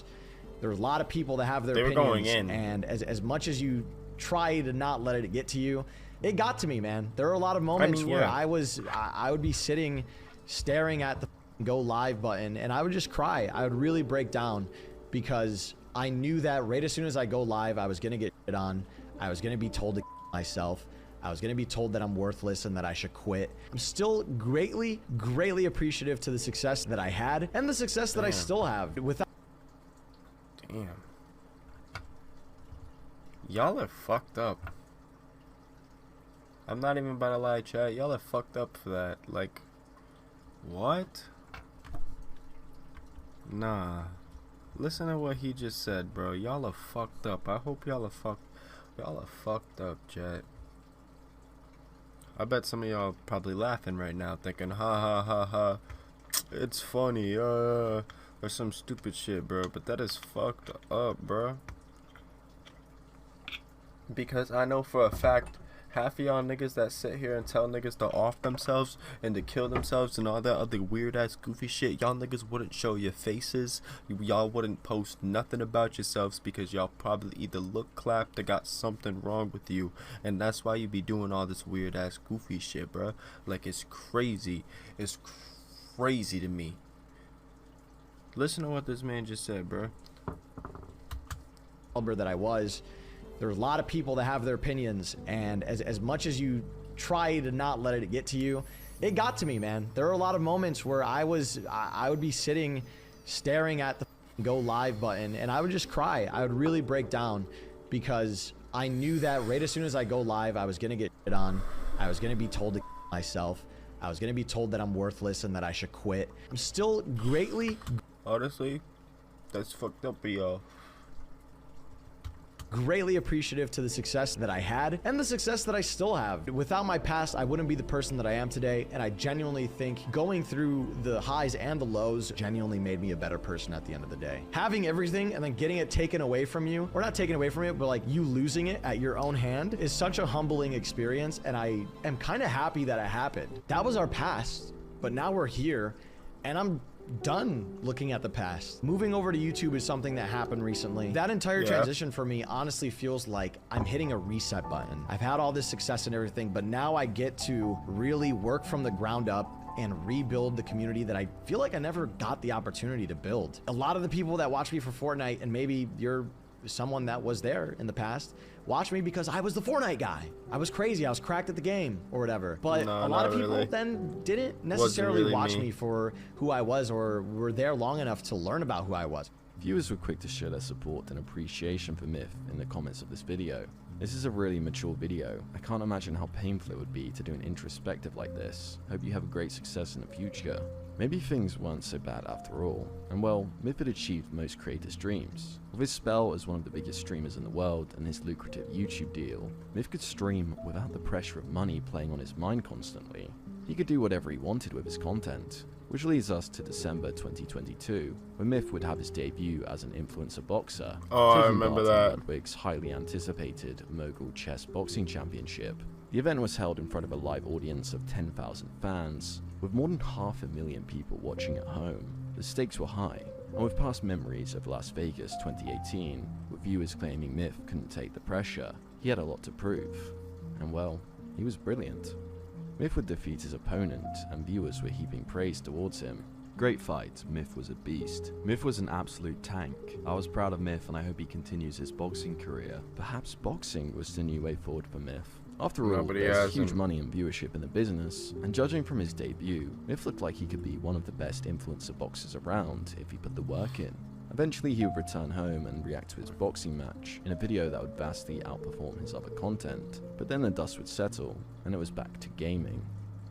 There's a lot of people that have their opinions, going in, and as much as you try to not let it get to you, it got to me, man. There are a lot of moments where I would be sitting, staring at the go live button, and I would just cry. I would really break down, because I knew that right as soon as I go live, I was going to get shit on. I was going to be told to myself. I was going to be told that I'm worthless and that I should quit. I'm still greatly appreciative to the success that I had and the success that I still have. Without Damn. Y'all are fucked up. I'm not even about to lie, chat. Y'all are fucked up for that. Like, what? Nah. Listen to what he just said, bro. Y'all are fucked up. I hope y'all are fucked up, chat. I bet some of y'all probably laughing right now, thinking, ha ha ha ha, it's funny, or some stupid shit, bro. But that is fucked up, bro. Because I know for a fact, half of y'all niggas that sit here and tell niggas to off themselves and to kill themselves and all that other weird ass goofy shit, y'all niggas wouldn't show your faces. Y'all wouldn't post nothing about yourselves, because y'all probably either look clapped or got something wrong with you, and that's why you be doing all this weird ass goofy shit, bro. Like, it's crazy. It's crazy to me. Listen to what this man just said, bro. That I was. There's a lot of people that have their opinions, and as much as you try to not let it get to you, it got to me, man. There are a lot of moments where I would be sitting, staring at the go live button, and I would just cry. I would really break down, because I knew that right as soon as I go live, I was gonna get shit on. I was gonna be told to myself. I was gonna be told that I'm worthless and that I should quit. I'm still honestly, that's fucked up for y'all. Greatly appreciative to the success that I had and the success that I still have. Without my past, I wouldn't be the person that I am today, and I genuinely think going through the highs and the lows genuinely made me a better person at the end of the day. Having everything and then getting it taken away from you, or not taken away from you, but like you losing it at your own hand, is such a humbling experience, and I am kind of happy that it happened. That was our past, but now we're here, and I'm done looking at the past. Moving over to YouTube is something that happened recently. That entire transition for me honestly feels like I'm hitting a reset button. I've had all this success and everything, but now I get to really work from the ground up and rebuild the community that I feel like I never got the opportunity to build. A lot of the people that watch me for Fortnite, and maybe you're someone that was there in the past, watch me because I was the Fortnite guy. I was crazy. I was cracked at the game or whatever. But a lot of people then didn't necessarily watch me for who I was, or were there long enough to learn about who I was. Viewers were quick to show their support and appreciation for Myth in the comments of this video. This is a really mature video. I can't imagine how painful it would be to do an introspective like this. Hope you have a great success in the future. Maybe things weren't so bad after all, and well, Myth had achieved most creators' dreams. With his spell as one of the biggest streamers in the world and his lucrative YouTube deal, Myth could stream without the pressure of money playing on his mind constantly. He could do whatever he wanted with his content, which leads us to December 2022, when Myth would have his debut as an influencer boxer, I remember that. Ludwig's highly anticipated Mogul Chess Boxing Championship. The event was held in front of a live audience of 10,000 fans, with more than 500,000 people watching at home. The stakes were high, and with past memories of Las Vegas 2018, with viewers claiming Myth couldn't take the pressure, he had a lot to prove. And well, he was brilliant. Myth would defeat his opponent, and viewers were heaping praise towards him. Great fight, Myth was a beast. Myth was an absolute tank. I was proud of Myth and I hope he continues his boxing career. Perhaps boxing was the new way forward for Myth. After all, there's huge money and viewership in the business, and judging from his debut, Myth looked like he could be one of the best influencer boxers around if he put the work in. Eventually he would return home and react to his boxing match in a video that would vastly outperform his other content, but then the dust would settle, and it was back to gaming.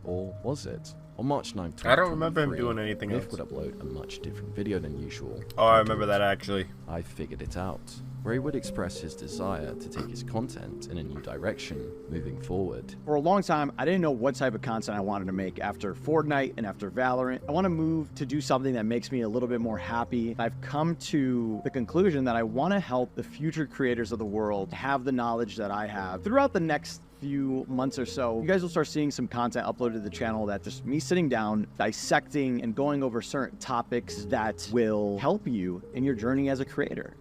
Or was it? On March 9th, 2023, I don't remember him doing anything Myth else. would upload a much different video than usual. Oh, I remember that actually. I figured it out, where he would express his desire to take his content in a new direction moving forward. For a long time, I didn't know what type of content I wanted to make after Fortnite and after Valorant. I want to move to do something that makes me a little bit more happy. I've come to the conclusion that I want to help the future creators of the world have the knowledge that I have. Throughout the next few months or so, you guys will start seeing some content uploaded to the channel that just me sitting down, dissecting and going over certain topics that will help you in your journey as a creator.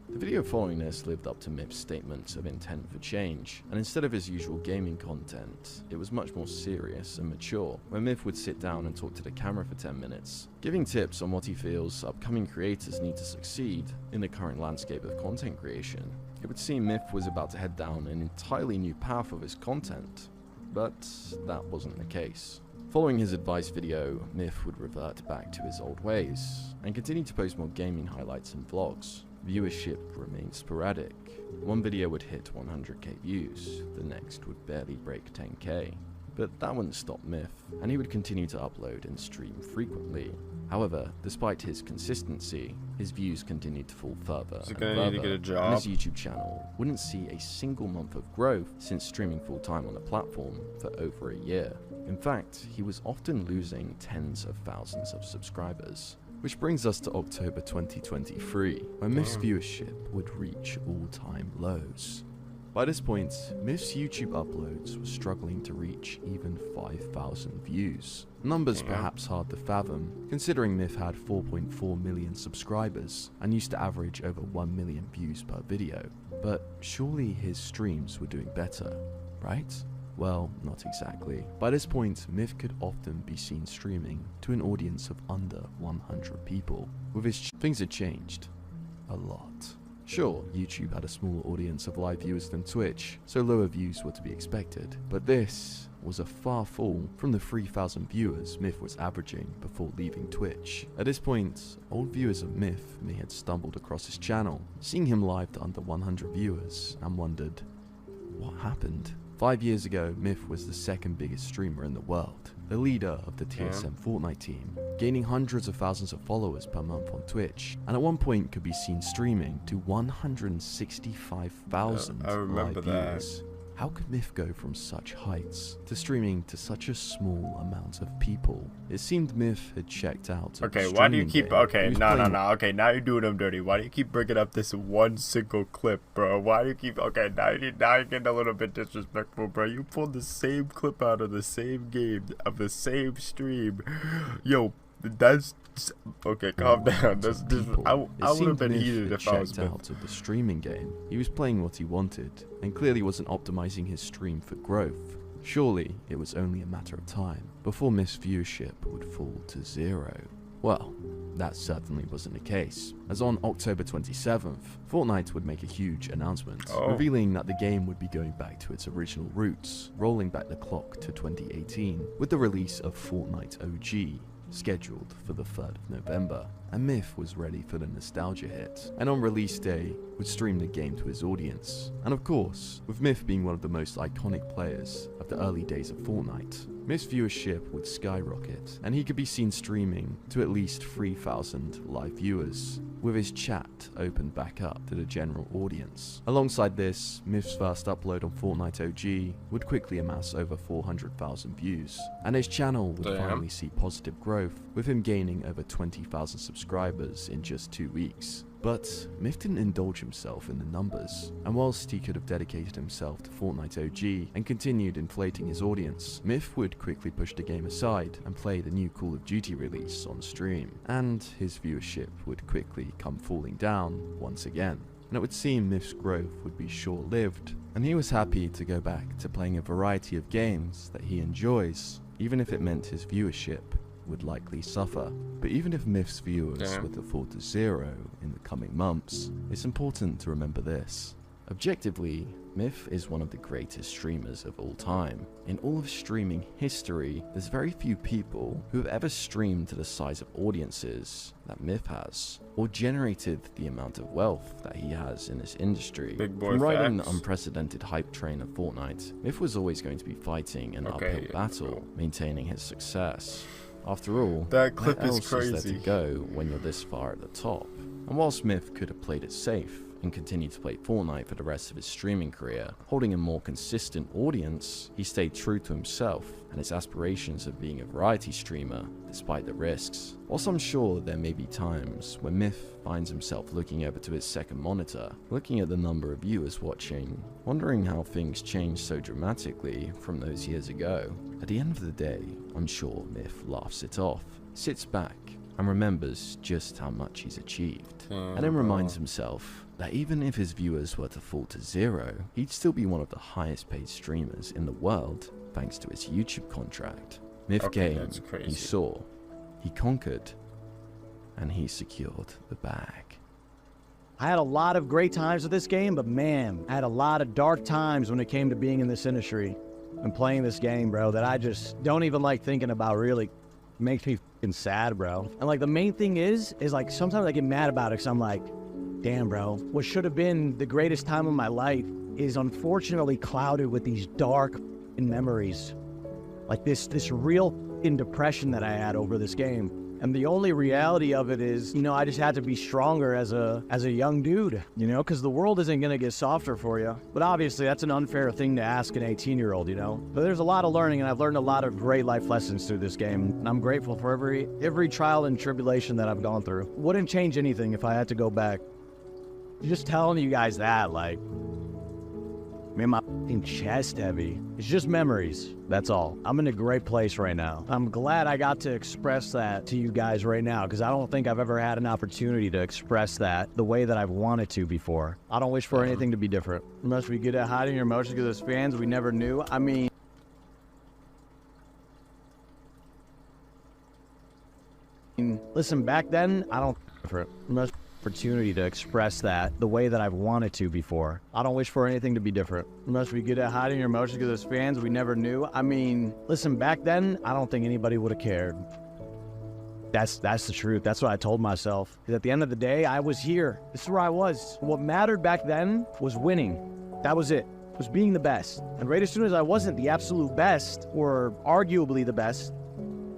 The video following this lived up to Myth's statements of intent for change, and instead of his usual gaming content, it was much more serious and mature, where Myth would sit down and talk to the camera for 10 minutes, giving tips on what he feels upcoming creators need to succeed in the current landscape of content creation. It would seem Myth was about to head down an entirely new path of his content, but that wasn't the case. Following his advice video, Myth would revert back to his old ways, and continue to post more gaming highlights and vlogs. Viewership remained sporadic. One video would hit 100k views, the next would barely break 10k. But that wouldn't stop Myth, and he would continue to upload and stream frequently. However, despite his consistency, his views continued to fall further and further, need to get a job? and his YouTube channel wouldn't see a single month of growth since streaming full-time on the platform for over a year. In fact, he was often losing tens of thousands of subscribers. Which brings us to October 2023, where Myth's viewership would reach all-time lows. By this point, Myth's YouTube uploads were struggling to reach even 5,000 views. Numbers perhaps hard to fathom, considering Myth had 4.4 million subscribers and used to average over 1 million views per video. But surely his streams were doing better, right? Well, not exactly. By this point, Myth could often be seen streaming to an audience of under 100 people. With his things had changed a lot. Sure, YouTube had a smaller audience of live viewers than Twitch, so lower views were to be expected, but this was a far fall from the 3,000 viewers Myth was averaging before leaving Twitch. At this point, old viewers of Myth may have stumbled across his channel, seeing him live to under 100 viewers, and wondered, what happened? 5 years ago, Myth was the second biggest streamer in the world, the leader of the TSM Fortnite team, gaining hundreds of thousands of followers per month on Twitch, and at one point could be seen streaming to 165,000 live viewers. How could Myth go from such heights to streaming to such a small amount of people? It seemed Myth had checked out. Okay, why do you keep... Okay, no. Okay, now you're doing them dirty. Why do you keep bringing up this one single clip, bro? Why do you keep... Okay, now you're getting a little bit disrespectful, bro. You pulled the same clip out of the same game, of the same stream. Yo, that's... Okay, calm down. That's just... I would have been heated if I was out of the streaming game. He was playing what he wanted, and clearly wasn't optimizing his stream for growth. Surely, it was only a matter of time before Myth's viewership would fall to 0. Well, that certainly wasn't the case, as on October 27th, Fortnite would make a huge announcement, revealing that the game would be going back to its original roots, rolling back the clock to 2018, with the release of Fortnite OG, scheduled for the 3rd of November, and Myth was ready for the nostalgia hit, and on release day, would stream the game to his audience. And of course, with Myth being one of the most iconic players of the early days of Fortnite, Myth's viewership would skyrocket, and he could be seen streaming to at least 3,000 live viewers, with his chat opened back up to the general audience. Alongside this, Myth's first upload on Fortnite OG would quickly amass over 400,000 views, and his channel would finally see positive growth, with him gaining over 20,000 subscribers in just 2 weeks. But Myth didn't indulge himself in the numbers, and whilst he could have dedicated himself to Fortnite OG and continued inflating his audience, Myth would quickly push the game aside and play the new Call of Duty release on stream, and his viewership would quickly come falling down once again. And it would seem Myth's growth would be short-lived, and he was happy to go back to playing a variety of games that he enjoys, even if it meant his viewership would likely suffer. But even if Myth's viewers were to fall to zero in the coming months, it's important to remember this. Objectively, Myth is one of the greatest streamers of all time. In all of streaming history, there's very few people who have ever streamed to the size of audiences that Myth has, or generated the amount of wealth that he has in this industry. Big boy From riding the facts. unprecedented hype train of Fortnite, Myth was always going to be fighting an uphill battle, maintaining his success. After all, that clip where is else is there crazy. to go when you're this far at the top? And while Myth could have played it safe and continued to play Fortnite for the rest of his streaming career, holding a more consistent audience, he stayed true to himself and his aspirations of being a variety streamer, despite the risks. Whilst I'm sure there may be times when Myth finds himself looking over to his second monitor, looking at the number of viewers watching, wondering how things changed so dramatically from those years ago, at the end of the day, I'm sure Myth laughs it off, sits back, and remembers just how much he's achieved, and then reminds himself that even if his viewers were to fall to zero, he'd still be one of the highest paid streamers in the world thanks to his YouTube contract. Myth came, he saw, he conquered, and he secured the bag. I had a lot of great times with this game, but man, I had a lot of dark times when it came to being in this industry and playing this game, bro, that I just don't even like thinking about. Really makes me fucking sad, bro. And like the main thing is like sometimes I get mad about it because I'm like, damn, bro, what should have been the greatest time of my life is unfortunately clouded with these dark memories. Like this real depression that I had over this game. And the only reality of it is, you know, I just had to be stronger as a young dude, you know, because the world isn't going to get softer for you. But obviously, that's an unfair thing to ask an 18-year-old, you know. But there's a lot of learning, and I've learned a lot of great life lessons through this game. And I'm grateful for every trial and tribulation that I've gone through. Wouldn't change anything if I had to go back. Just telling you guys that, like, man, my fucking chest heavy. It's just memories. That's all. I'm in a great place right now. I'm glad I got to express that to you guys right now, because I don't think I've ever had an opportunity to express that the way that I've wanted to before. I don't wish for anything to be different. You must be good at hiding your emotions because as fans, we never knew. I mean, listen, back then, I don't different. Must opportunity to express that the way that I've wanted to before. I don't wish for anything to be different. You must be good at hiding your emotions because as fans, we never knew. I mean, listen, back then, I don't think anybody would have cared. That's the truth. That's what I told myself. 'Cause at the end of the day, I was here. This is where I was. What mattered back then was winning. That was it. Was being the best. And right as soon as I wasn't the absolute best, or arguably the best,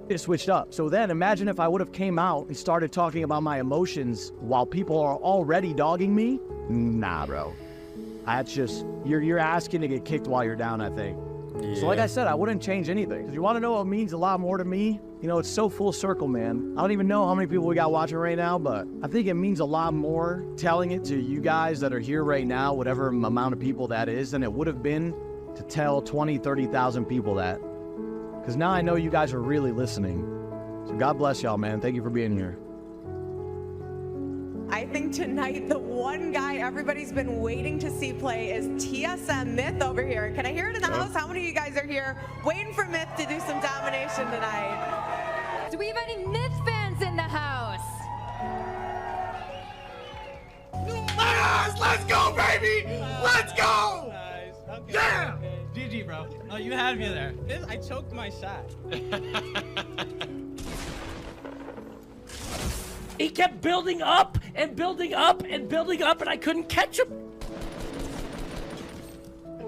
it switched up. So then imagine if I would have came out and started talking about my emotions while people are already dogging me. Nah, bro. That's just, you're asking to get kicked while you're down, I think. Yeah. So like I said, I wouldn't change anything. 'Cause you want to know what means a lot more to me? You know, it's so full circle, man. I don't even know how many people we got watching right now, but I think it means a lot more telling it to you guys that are here right now, whatever amount of people that is, than it would have been to tell 20, 30,000 people that. Because now I know you guys are really listening. So God bless y'all, man. Thank you for being here. I think tonight the one guy everybody's been waiting to see play is TSM Myth over here. Can I hear it in the house? How many of you guys are here waiting for Myth to do some domination tonight? Do we have any Myth fans in the house? Yes, let's go, baby! Let's go! Nice. Okay. Yeah! Okay. GG, bro. Oh, you had me there. I choked my shot. He kept building up and building up and building up, and I couldn't catch him.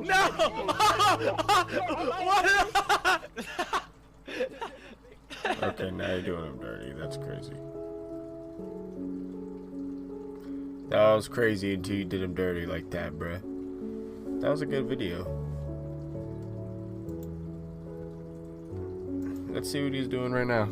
No! What? Okay, now you're doing him dirty. That's crazy. That was crazy until you did him dirty like that, bruh. That was a good video. Let's see what he's doing right now.